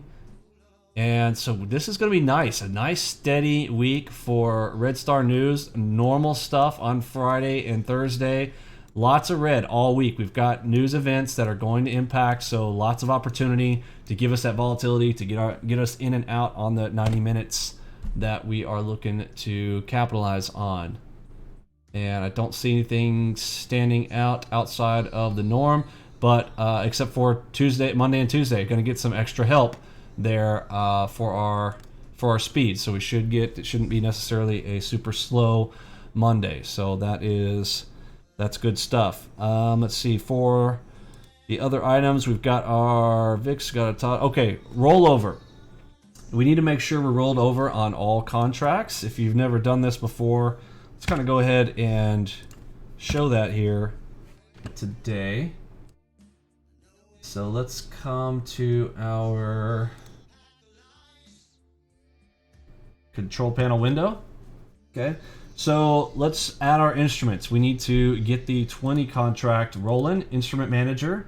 Speaker 1: And so this is going to be nice, a nice steady week for Red Star News. Normal stuff on Friday and Thursday. Lots of red all week. We've got news events that are going to impact, so lots of opportunity to give us that volatility, to get us in and out on the 90 minutes that we are looking to capitalize on. And I don't see anything standing out outside of the norm, but except for Monday and Tuesday, going to get some extra help there for our speed. So it shouldn't be necessarily a super slow Monday. So that's good stuff. Let's see, for the other items, we've got our VIX, okay, rollover. We need to make sure we're rolled over on all contracts. If you've never done this before, let's kind of go ahead and show that here today. So let's come to our control panel window. Okay, so let's add our instruments. We need to get the 20 contract rolling. Instrument manager.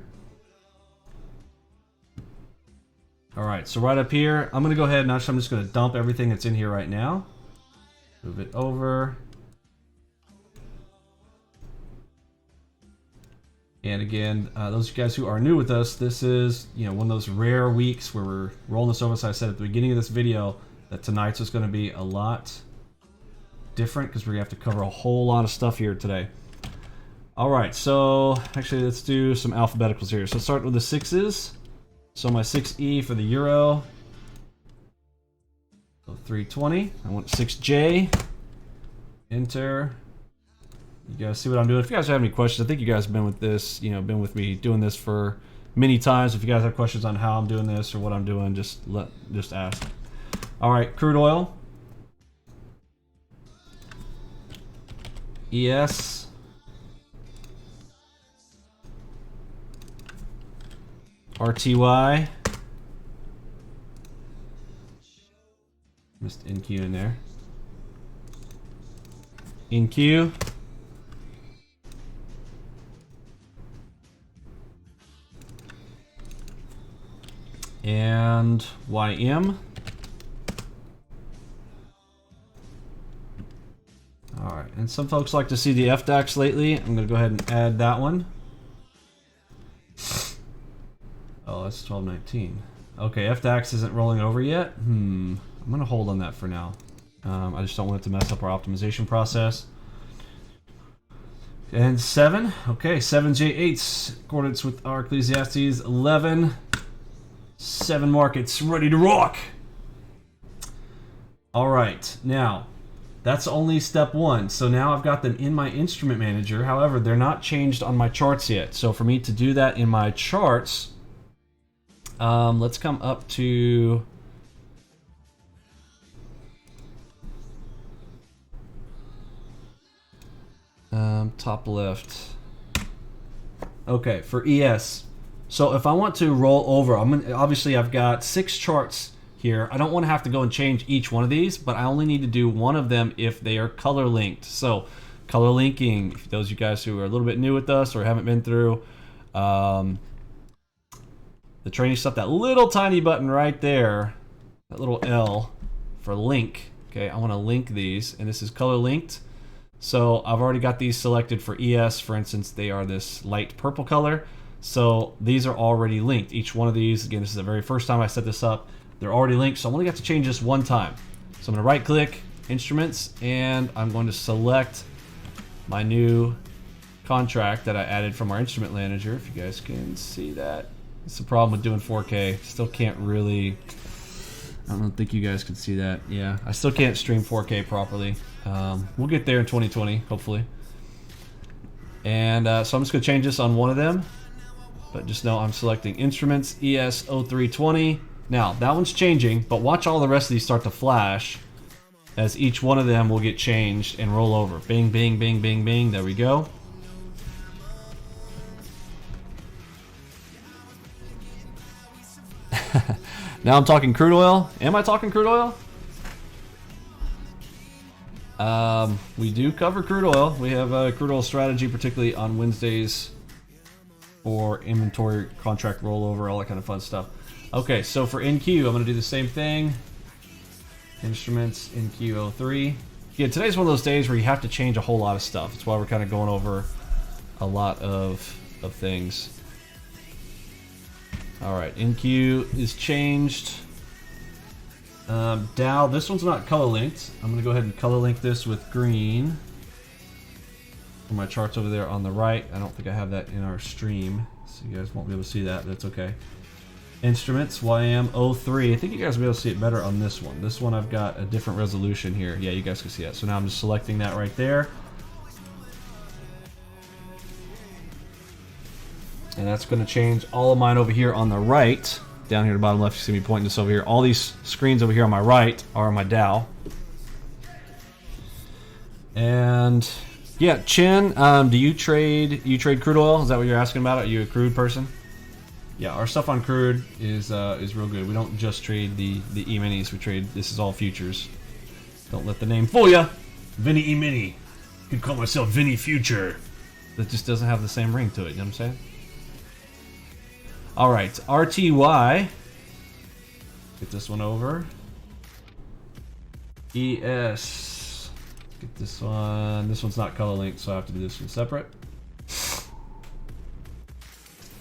Speaker 1: All right, so right up here, I'm gonna go ahead and I'm just gonna dump everything that's in here right now. Move it over. And again, those of you guys who are new with us, this is one of those rare weeks where we're rolling this over. So I said at the beginning of this video that tonight's is going to be a lot different because we're going to have to cover a whole lot of stuff here today. All right, so actually let's do some alphabeticals here. So start with the 6s. So my 6E for the euro. So 320. I want 6J. Enter. You guys see what I'm doing? If you guys have any questions, I think you guys have been with this, been with me doing this for many times. If you guys have questions on how I'm doing this or what I'm doing, just ask. All right, crude oil. ES. RTY. Missed NQ in there. NQ. And YM. All right, and some folks like to see the FDAX lately. I'm going to go ahead and add that one. Oh, that's 1219. Okay, FDAX isn't rolling over yet. I'm going to hold on that for now. I just don't want it to mess up our optimization process. And 7. Okay, 7J8s. Accordance with our Ecclesiastes 11. 7 markets ready to rock. All right, now that's only step 1. So now I've got them in my instrument manager. However, they're not changed on my charts yet. So for me to do that in my charts, let's come up to top left. Okay, for ES. So if I want to roll over, obviously I've got 6 charts here. I don't want to have to go and change each one of these, but I only need to do one of them if they are color linked. So color linking, for those of you guys who are a little bit new with us or haven't been through the training stuff, that little tiny button right there, that little L for link. Okay, I want to link these, and this is color linked. So I've already got these selected for ES. For instance, they are this light purple color. So these are already linked. Each one of these, again, this is the very first time I set this up. They're already linked, so I'm only got to change this one time. So I'm going to right click, instruments, and I'm going to select my new contract that I added from our instrument manager. If you guys can see that. It's the problem with doing 4K. Still can't really, I don't think you guys can see that. Yeah, I still can't stream 4K properly. We'll get there in 2020, hopefully. And so I'm just going to change this on one of them. But just know I'm selecting instruments, ES0320. Now, that one's changing, but watch all the rest of these start to flash as each one of them will get changed and roll over. Bing, bing, bing, bing, bing. There we go. Now I'm talking crude oil. Am I talking crude oil? We do cover crude oil. We have a crude oil strategy, particularly on Wednesdays for inventory, contract rollover, all that kind of fun stuff. Okay, so for NQ, I'm going to do the same thing. Instruments, NQ03. Yeah, today's one of those days where you have to change a whole lot of stuff. That's why we're kind of going over a lot of things. Alright, NQ is changed. Dow, this one's not color linked. I'm going to go ahead and color link this with green. For my charts over there on the right. I don't think I have that in our stream, so you guys won't be able to see that, but that's okay. Instruments, YM03. I think you guys will be able to see it better on this one. This one I've got a different resolution here. Yeah, you guys can see that. So now I'm just selecting that right there. And that's going to change all of mine over here on the right. Down here at the bottom left, you see me pointing this over here. All these screens over here on my right are my Dow. And yeah, Chen, do you trade crude oil? Is that what you're asking about? Are you a crude person? Yeah, our stuff on crude is real good. We don't just trade the E-minis. We trade, this is all futures. Don't let the name fool ya. Vinny E-mini. I could call myself Vinny Future. That just doesn't have the same ring to it, you know what I'm saying? Alright, RTY. Get this one over. ES. Get this one. This one's not color linked, so I have to do this one separate.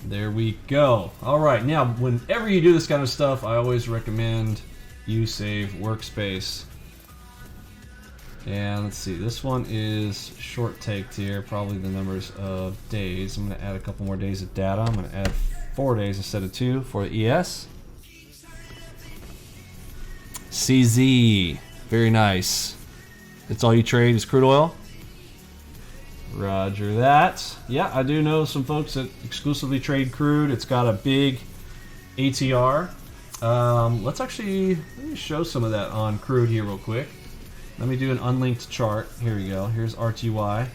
Speaker 1: There we go. Alright, now whenever you do this kind of stuff, I always recommend you save workspace. And let's see, this one is short taked here, probably the numbers of days. I'm going to add a couple more days of data. I'm going to add 4 days instead of 2 for the ES. CZ, very nice. That's all you trade is crude oil? Roger that. Yeah, I do know some folks that exclusively trade crude. It's got a big ATR. Let me show some of that on crude here real quick. Let me do an unlinked chart. Here we go. Here's RTY.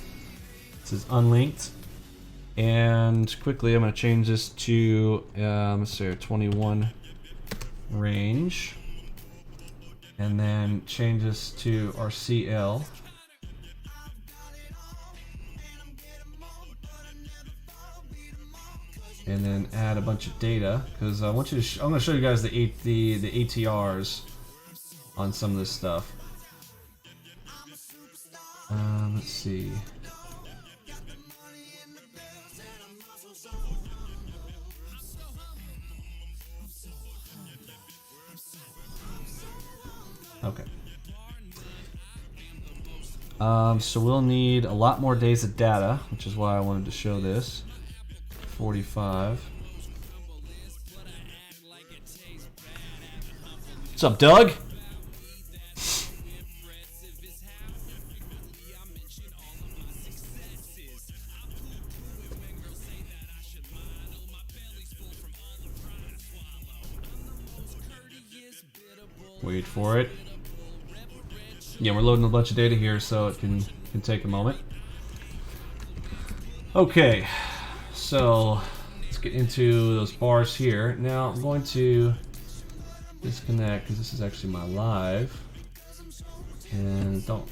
Speaker 1: This is unlinked. And quickly, I'm going to change this to, let's say, 21 range. And then change this to our CL. And then add a bunch of data, because I want you to. I'm going to show you guys the ATRs on some of this stuff. Let's see. Okay. So we'll need a lot more days of data, which is why I wanted to show this. 45. What's up, Doug? Wait for it. Yeah, we're loading a bunch of data here, so it can take a moment. Okay, so let's get into those bars here. Now I'm going to disconnect because this is actually my live, and don't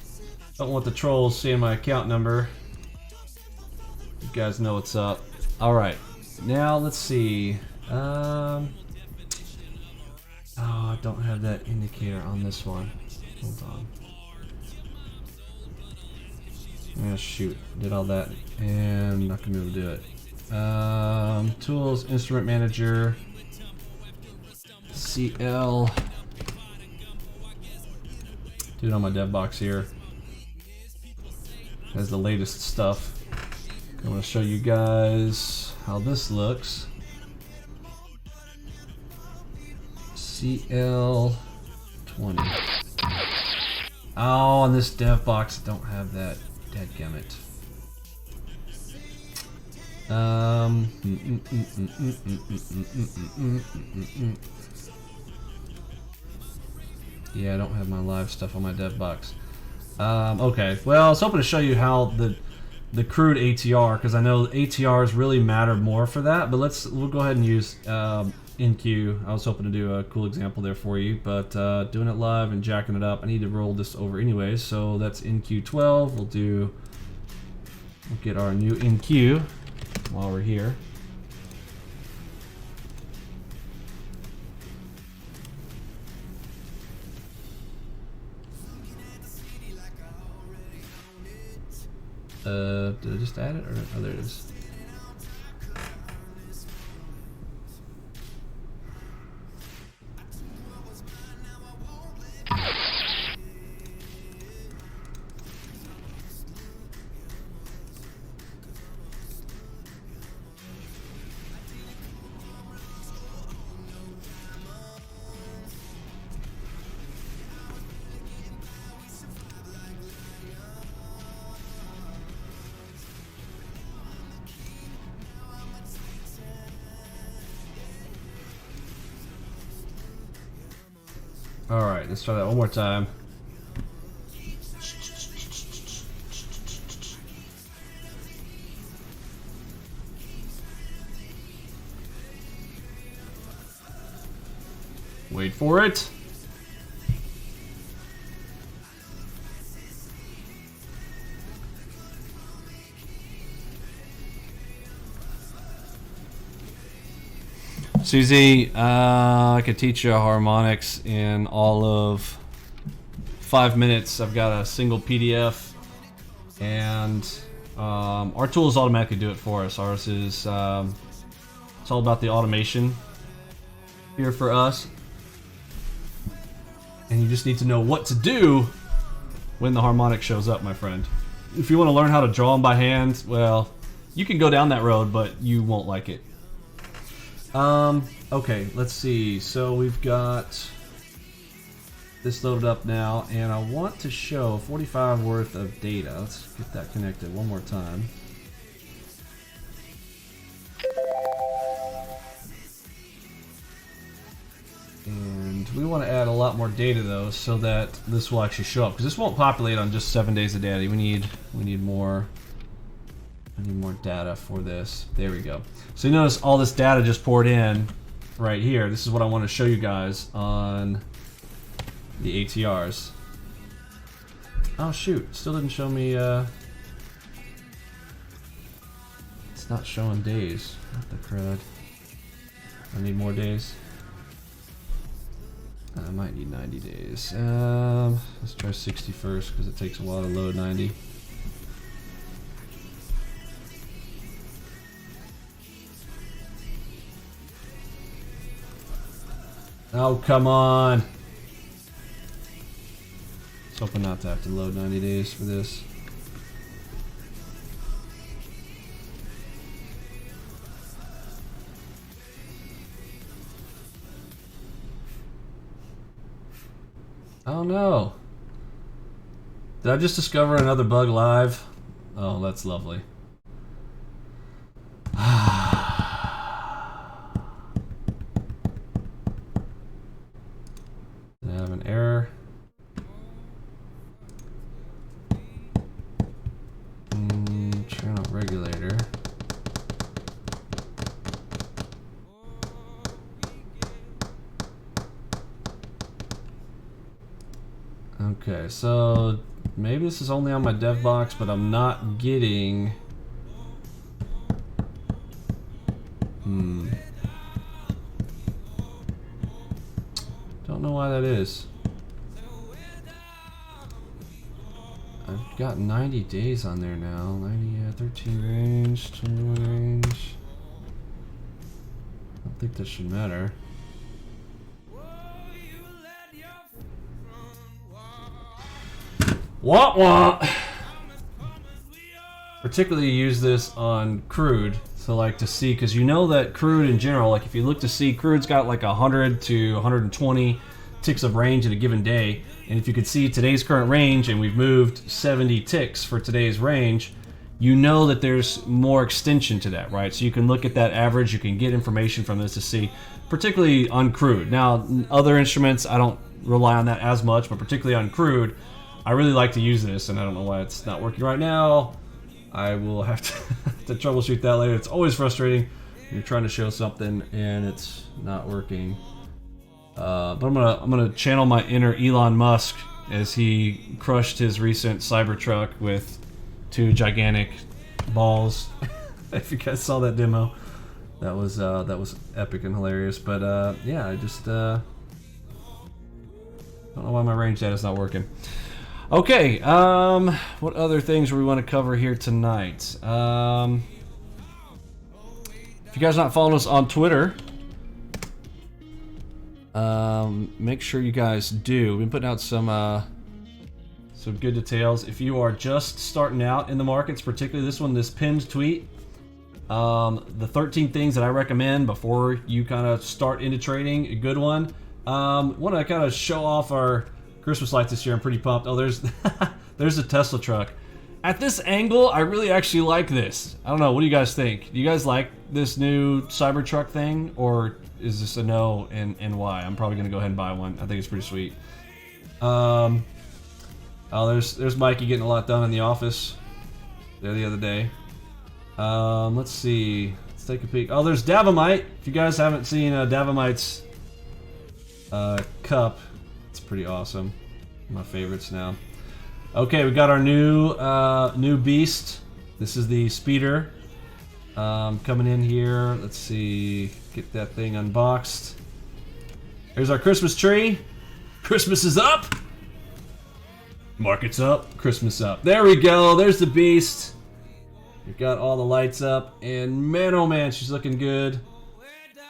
Speaker 1: want the trolls seeing my account number. You guys know what's up. All right, now let's see. Oh, I don't have that indicator on this one. Hold on. Yeah, shoot. Did all that and not gonna be able to do it. Tools, Instrument Manager, CL. Do it on my dev box here. Has the latest stuff. I'm gonna show you guys how this looks. CL20. Oh, on this dev box, I don't have that. Dadgummit. Yeah, I don't have my live stuff on my dev box. Okay, well, I was hoping to show you how the crude ATR, because I know ATRs really matter more for that, but we'll go ahead and use NQ. I was hoping to do a cool example there for you, but doing it live and jacking it up, I need to roll this over anyways, so that's NQ12. We'll get our new NQ while we're here. Did I just add it? Or, oh, there it is. All right, let's try that one more time. Wait for it. Susie, I could teach you harmonics in all of 5 minutes. I've got a single PDF, and our tools automatically do it for us. Ours is it's all about the automation here for us, and you just need to know what to do when the harmonic shows up, my friend. If you want to learn how to draw them by hand, well, you can go down that road, but you won't like it. Okay, let's see. So we've got this loaded up now, and I want to show 45 worth of data. Let's get that connected one more time. And we want to add a lot more data though, so that this will actually show up, because this won't populate on just 7 days of data. We need more. I need more data for this. There we go. So you notice all this data just poured in right here. This is what I want to show you guys on the ATRs. Oh shoot, still didn't show me, it's not showing days. What the crud. I need more days. I might need 90 days. Let's try 60 first, because it takes a while to load 90. Oh, come on. Let's hoping not to have to load 90 days for this. Oh no. Did I just discover another bug live? Oh, that's lovely. Did I have an error? Channel regulator. Okay, so maybe this is only on my dev box, but I'm not getting. Don't know why that is. I've got 90 days on there now. 90, 13 range, 21 range. I don't think that should matter. Wah wah! Particularly use this on crude, so like to see, because you know that crude in general, like if you look to see, crude's got like 100 to 120 ticks of range in a given day, and if you could see today's current range, and we've moved 70 ticks for today's range, you know that there's more extension to that, right? So you can look at that average, you can get information from this to see, particularly on crude. Now, other instruments, I don't rely on that as much, but particularly on crude, I really like to use this, and I don't know why it's not working right now. I will have to troubleshoot that later. It's always frustrating when you're trying to show something and it's not working. But I'm gonna channel my inner Elon Musk as he crushed his recent Cybertruck with 2 gigantic balls. If you guys saw that demo, that was epic and hilarious. But yeah, I just don't know why my range data is not working. Okay, what other things we want to cover here tonight? If you guys are not following us on Twitter, make sure you guys do. We've been putting out some good details. If you are just starting out in the markets, particularly this one, this pinned tweet, the 13 things that I recommend before you kind of start into trading, a good one. Want to kind of show off our Christmas lights this year. I'm pretty pumped. Oh, there's there's a Tesla truck. At this angle, I really actually like this. I don't know. What do you guys think? Do you guys like this new Cybertruck thing, or is this a no, and why? I'm probably gonna go ahead and buy one. I think it's pretty sweet. Oh, there's Mikey getting a lot done in the office there the other day. Let's see. Let's take a peek. Oh, there's Davamite. If you guys haven't seen Davamite's cup, it's pretty awesome. My favorites now. Okay, we got our new beast. This is the speeder. Coming in here. Let's see. Get that thing unboxed. Here's our Christmas tree. Christmas is up. Market's up. Christmas up. There we go. There's the beast. We've got all the lights up, and man, oh man, she's looking good.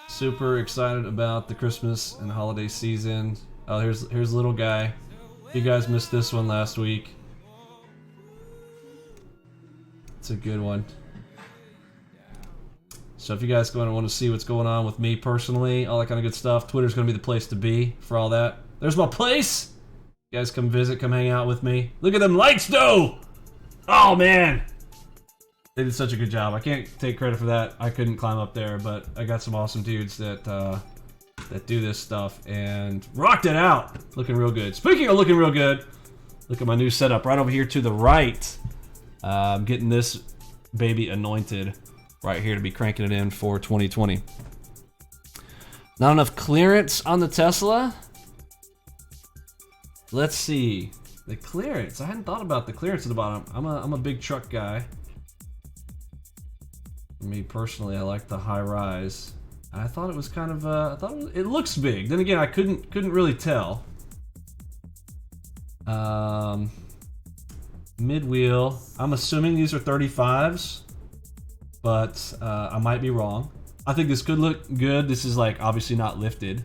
Speaker 1: Super excited about the Christmas and holiday season. Oh, here's little guy. You guys missed this one last week. It's a good one. So if you guys want to see what's going on with me personally, all that kind of good stuff, Twitter's going to be the place to be for all that. There's my place. You guys come visit, come hang out with me. Look at them lights though. Oh man. They did such a good job. I can't take credit for that. I couldn't climb up there, but I got some awesome dudes that do this stuff and rocked it out. Looking real good. Speaking of looking real good, look at my new setup right over here to the right. I'm getting this baby anointed right here to be cranking it in for 2020. Not enough clearance on the Tesla. Let's see. The clearance. I hadn't thought about the clearance at the bottom. I'm a big truck guy. Me personally, I like the high rise. I thought it was kind of it looks big. Then again, I couldn't really tell. Mid wheel. I'm assuming these are 35s, but I might be wrong. I think this could look good. This is like obviously not lifted,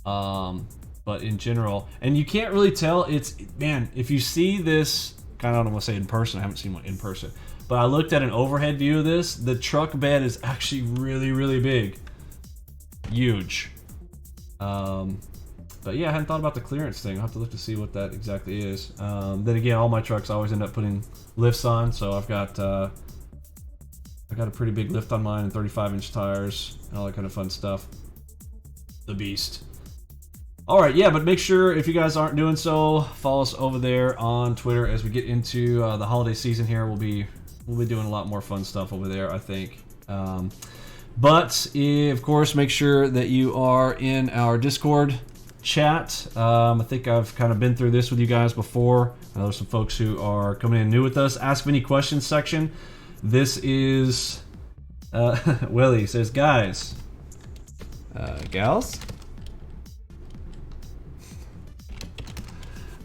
Speaker 1: but in general, and you can't really tell. It's man, if you see this, kind of I don't want to say in person. I haven't seen one in person. But I looked at an overhead view of this. The truck bed is actually really, really big. Huge. But yeah, I hadn't thought about the clearance thing. I'll have to look to see what that exactly is. Then again, all my trucks I always end up putting lifts on. So I've got a pretty big lift on mine and 35-inch tires and all that kind of fun stuff. The beast. All right, yeah, but make sure if you guys aren't doing so, follow us over there on Twitter as we get into the holiday season here. We'll be doing a lot more fun stuff over there, I think. But of course, make sure that you are in our Discord chat. I think I've kind of been through this with you guys before. I know there's some folks who are coming in new with us. Ask any questions section. This is Willie says, guys, gals.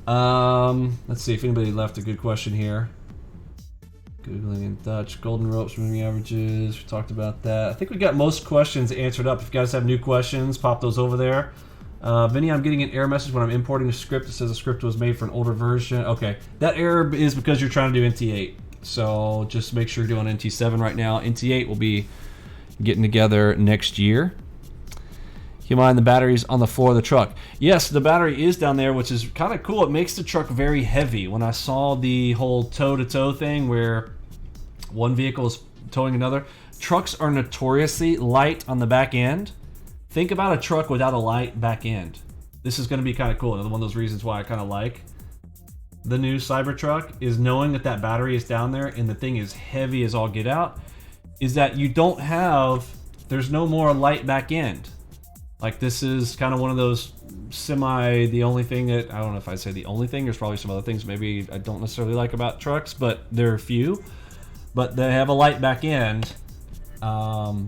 Speaker 1: Let's see if anybody left a good question here. Googling in Dutch, golden ropes, moving averages. We talked about that. I think we got most questions answered up. If you guys have new questions, pop those over there. Vinny, I'm getting an error message when I'm importing a script. It says the script was made for an older version. Okay, that error is because you're trying to do NT8. So just make sure you're doing NT7 right now. NT8 will be getting together next year. Keep in mind the battery's on the floor of the truck. Yes, the battery is down there, which is kind of cool. It makes the truck very heavy. When I saw the whole toe-to-toe thing where one vehicle is towing another, trucks are notoriously light on the back end. Think about a truck without a light back end. This is going to be kind of cool. Another one of those reasons why I kind of like the new Cybertruck is knowing that that battery is down there and the thing is heavy as all get out, is that you don't have, there's no more light back end. Like this is kind of one of those the only thing that, I don't know if I'd say the only thing, there's probably some other things maybe I don't necessarily like about trucks, but there are few. But they have a light back end,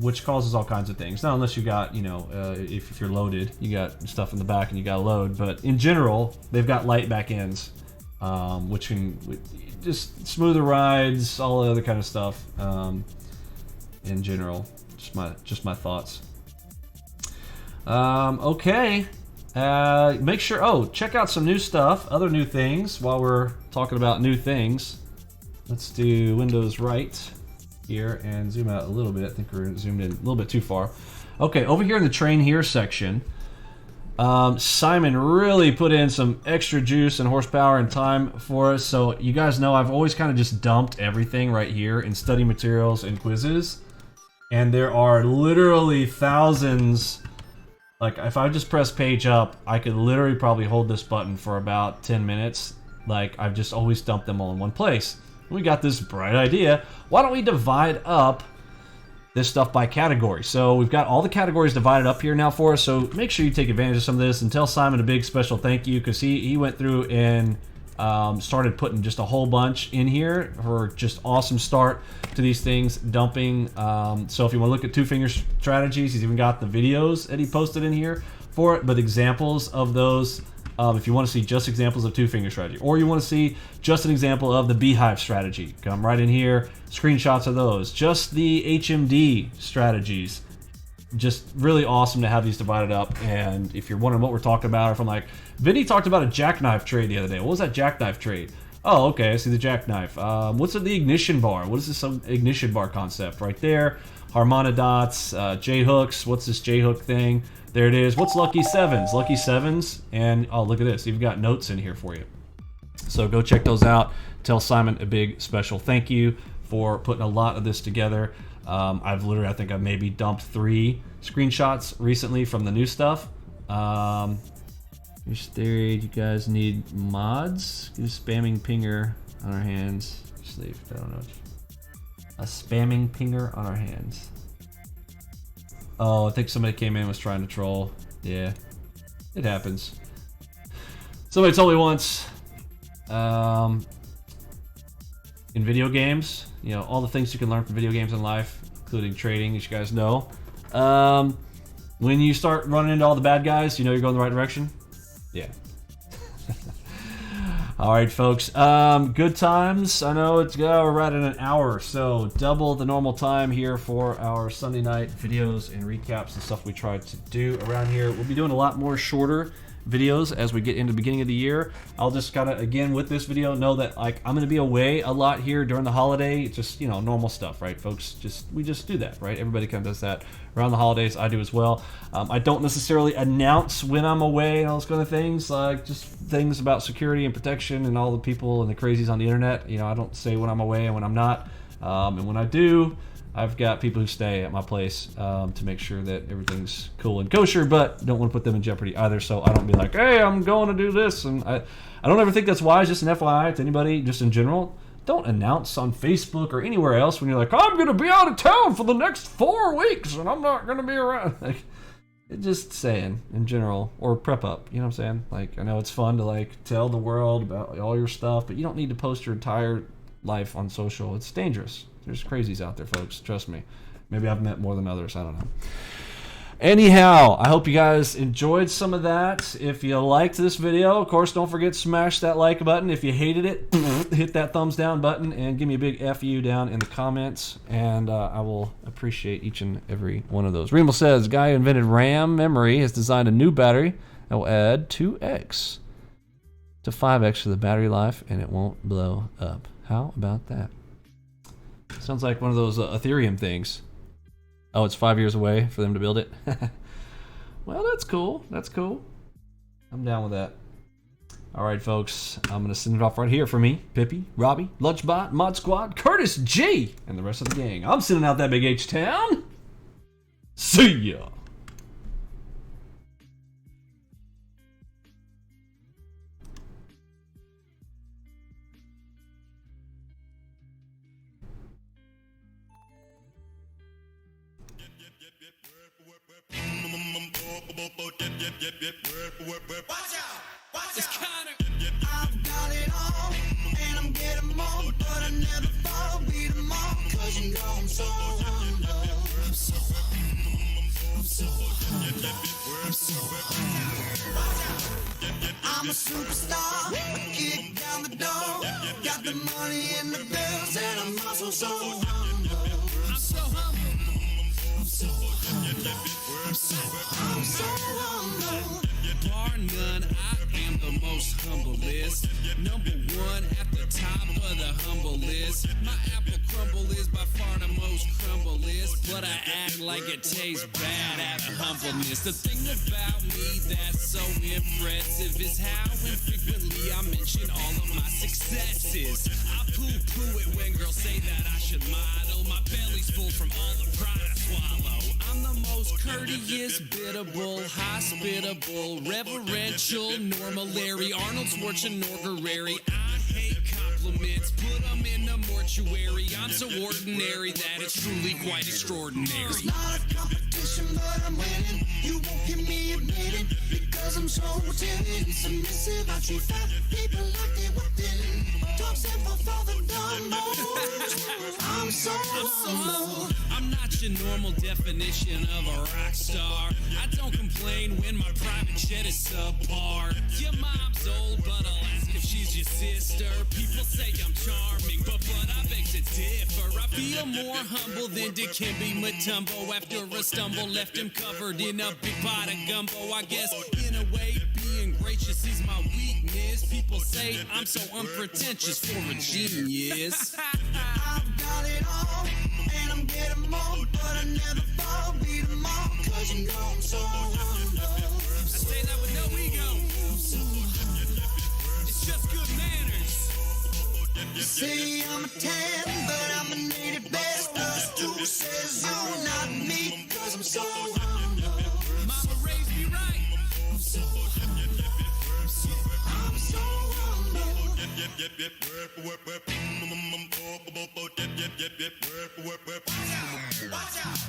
Speaker 1: which causes all kinds of things. Not unless you got, if you're loaded, you got stuff in the back and you got to load. But in general, they've got light back ends. which can just smoother rides, all the other kind of stuff in general. Just my thoughts. Okay. Make sure, check out some new stuff, other new things while we're talking about new things. Let's do Windows right here and zoom out a little bit. I think we're zoomed in a little bit too far. Okay, over here in the train here section, Simon really put in some extra juice and horsepower and time for us. So you guys know I've always kind of just dumped everything right here in study materials and quizzes. And there are literally thousands. Like, if I just press page up, I could literally probably hold this button for about 10 minutes. Like, I've just always dumped them all in one place. We got this bright idea. Why don't we divide up this stuff by category? So we've got all the categories divided up here now for us. So make sure you take advantage of some of this and tell Simon a big special thank you, because he went through and started putting just a whole bunch in here for just awesome start to these things, dumping. So if you want to look at two-finger strategies, he's even got the videos that he posted in here for it, but examples of those. If you want to see just examples of two-finger strategy, or you want to see just an example of the beehive strategy, come right in here, screenshots of those. Just the HMD strategies. Just really awesome to have these divided up. And if you're wondering what we're talking about, or if I'm like, Vinny talked about a jackknife trade the other day. What was that jackknife trade? Oh, okay, I see the jackknife. What's the ignition bar? What is this ignition bar concept right there? Harmona dots, J-hooks. What's this J-hook thing? There it is. What's lucky sevens? Lucky sevens. And oh, look at this. You've got notes in here for you. So go check those out. Tell Simon a big special thank you for putting a lot of this together. I think I've maybe dumped 3 screenshots recently from the new stuff. Here's theory. You guys need mods? Get a spamming pinger on our hands. Just leave. I don't know. A spamming pinger on our hands. Oh, I think somebody came in and was trying to troll. Yeah, it happens. Somebody told me once, in video games, you know, all the things you can learn from video games in life, including trading, as you guys know. When you start running into all the bad guys, you know you're going the right direction. Yeah. All right, folks. Good times. I know we're right at an hour, so double the normal time here for our Sunday night videos and recaps and stuff we try to do around here. We'll be doing a lot more shorter videos as we get into the beginning of the year. I'll just gotta, again, with this video, know that like I'm gonna be away a lot here during the holiday. Just, you know, normal stuff, right, folks? We just do that, right? Everybody kind of does that around the holidays. I do as well. I don't necessarily announce when I'm away and all those kind of things, like just things about security and protection and all the people and the crazies on the internet. You know, I don't say when I'm away and when I'm not. And when I do, I've got people who stay at my place to make sure that everything's cool and kosher, but don't want to put them in jeopardy either. So I don't be like, hey, I'm going to do this. And I don't ever think that's wise. Just an FYI to anybody, just in general. Don't announce on Facebook or anywhere else when you're like, I'm going to be out of town for the next 4 weeks and I'm not going to be around. Like, just saying in general, or prep up. You know what I'm saying? Like, I know it's fun to like tell the world about all your stuff, but you don't need to post your entire life on social. It's dangerous. There's crazies out there, folks. Trust me. Maybe I've met more than others. I don't know. Anyhow, I hope you guys enjoyed some of that. If you liked this video, of course, don't forget to smash that like button. If you hated it, hit that thumbs down button and give me a big FU down in the comments, and I will appreciate each and every one of those. Remel says, guy who invented RAM memory has designed a new battery that will add 2x to 5x to the battery life, and it won't blow up. How about that? Sounds like one of those Ethereum things. Oh, it's 5 years away for them to build it? Well, that's cool. That's cool. I'm down with that. All right, folks. I'm going to send it off right here for me, Pippi, Robbie, Lunchbot, Mod Squad, Curtis G, and the rest of the gang. I'm sending out that big H-Town. See ya.
Speaker 3: Watch out! Watch it's out! I've done it all, and I'm getting more, but I never fall, beat them all, 'cause you know I'm so humble. I'm so humble. I'm so humble. I'm so humble. Watch out! I'm a superstar. I kick down the door. Got the money and the bills, and I'm also so humble. I'm so humble. I'm so humble. I'm so humble.
Speaker 4: Bar none, I am the most humblest. Number one at the top of the humble list. My apple crumble is by far the most crumblest, but I act like it tastes bad out of humbleness. The thing about me that's so impressive is how infrequently I mention all of my successes. I poo-poo it when girls say that I should model. My belly's full from all the pride I swallow. I'm the most courteous, biddable, hospitable, reverential, normally, Arnold Schwarzenegger. I hate compliments, put them in the mortuary. I'm so ordinary that it's truly quite extraordinary.
Speaker 3: It's not a competition, but I'm winning. You won't hear me admit it, because I'm so timid and submissive. I treat fat people like they were thin. Talk simple for the dumb. I'm so humble.
Speaker 4: I'm not your normal definition of a rock star. I don't complain when my private jet is subpar. Your mom's old, but I'll ask if she's your sister. People say I'm charming, but I beg to differ. I feel more humble than Dikembe Mutombo. After a stumble, left him covered in a big pot of gumbo. I guess in a way, being gracious is my weakness. People say I'm so unpretentious for a genius.
Speaker 3: I've got it all, and I'm getting more, but I never fall, beat them all, cause you know I'm so humble.
Speaker 4: I say that with no ego. It's just good manners.
Speaker 3: You say I'm a 10, but I'm a native best. Plus 2 says you're not me, cause I'm so humble.
Speaker 4: Mama raised me right.
Speaker 3: I'm so humble. I'm so humble. Watch out.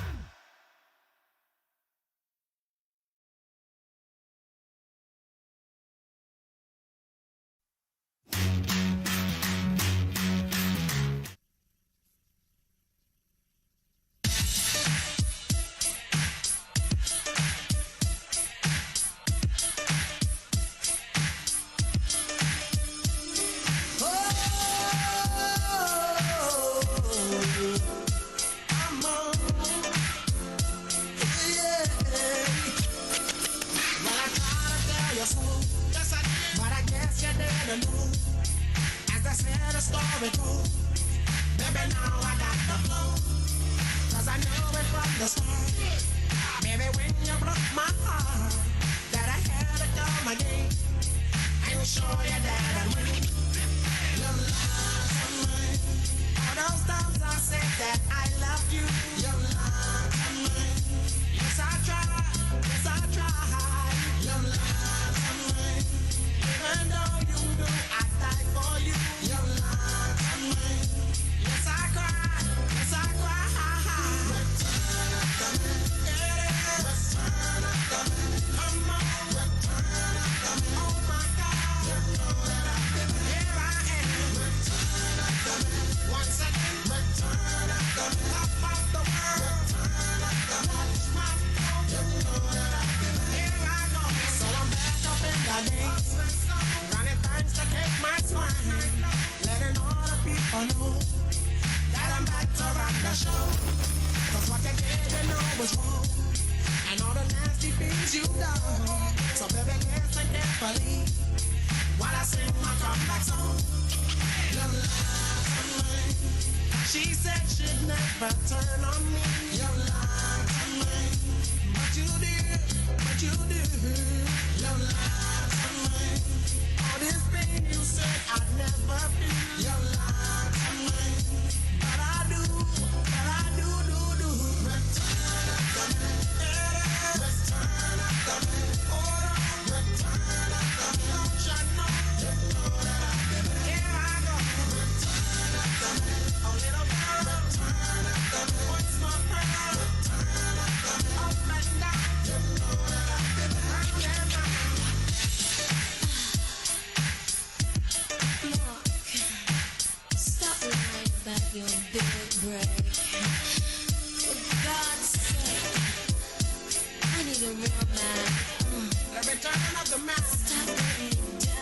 Speaker 5: The return of the master.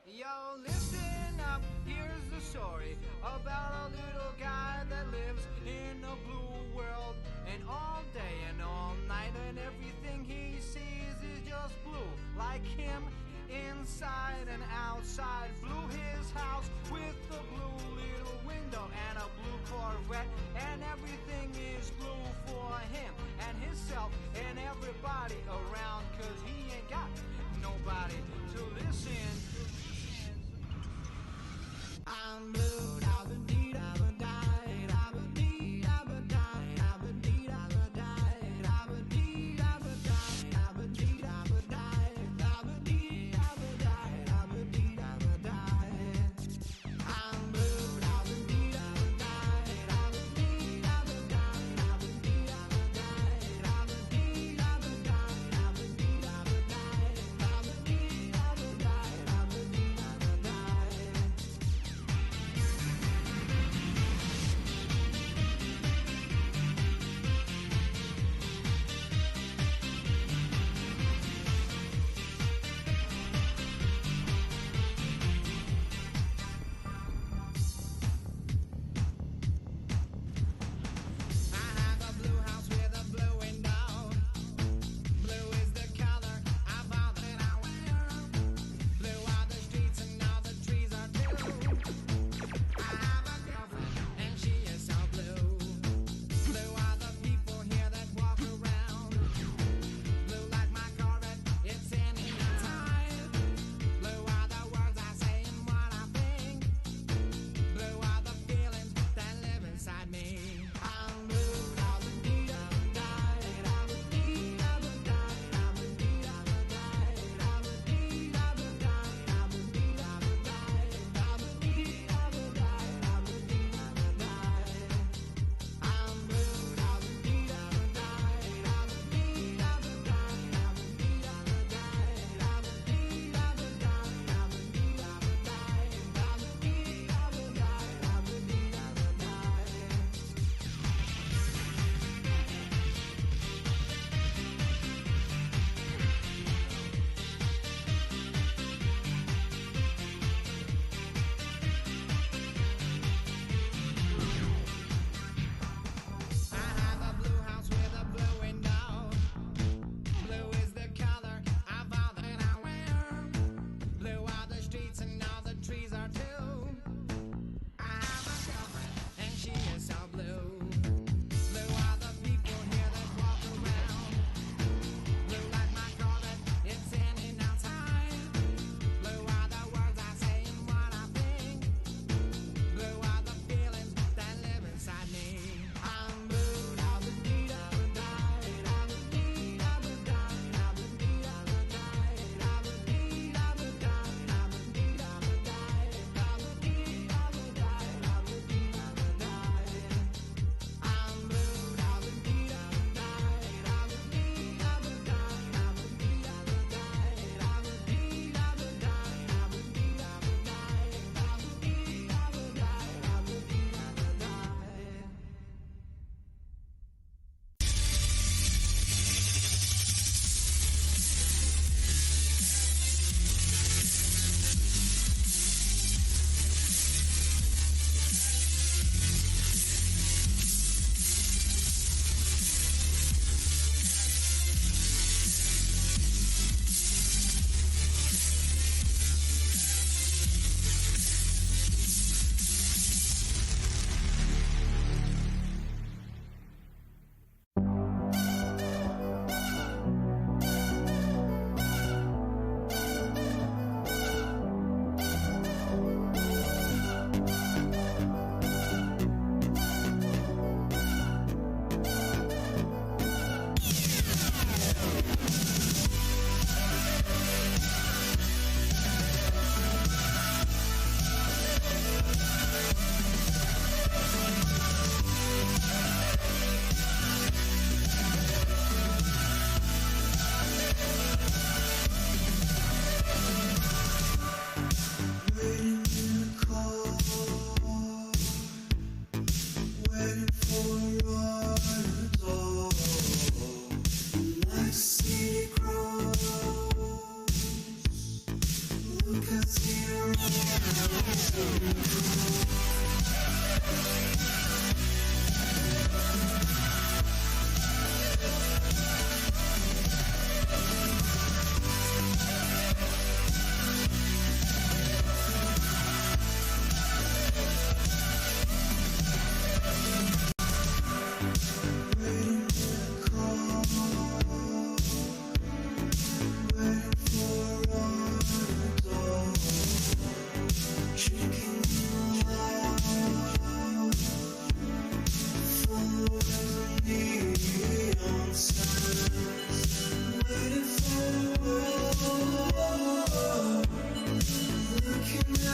Speaker 5: Yo, listen up, here's the story about a little guy that lives in a blue world. And all day and all night and everything he sees is just blue. Like him, inside and outside. Blue his house with a blue little window and a blue Corvette. And everything is blue for him and himself and everybody around. Cause he ain't got nobody to listen. I'm blue, da ba dee da ba die, da ba dee da ba die, da ba dee da ba die, da ba dee da ba die, da ba dee da ba die, da ba dee da ba die, da ba dee da ba die. I'm blue, da ba dee da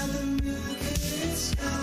Speaker 3: by the moon, 'cause it's gone.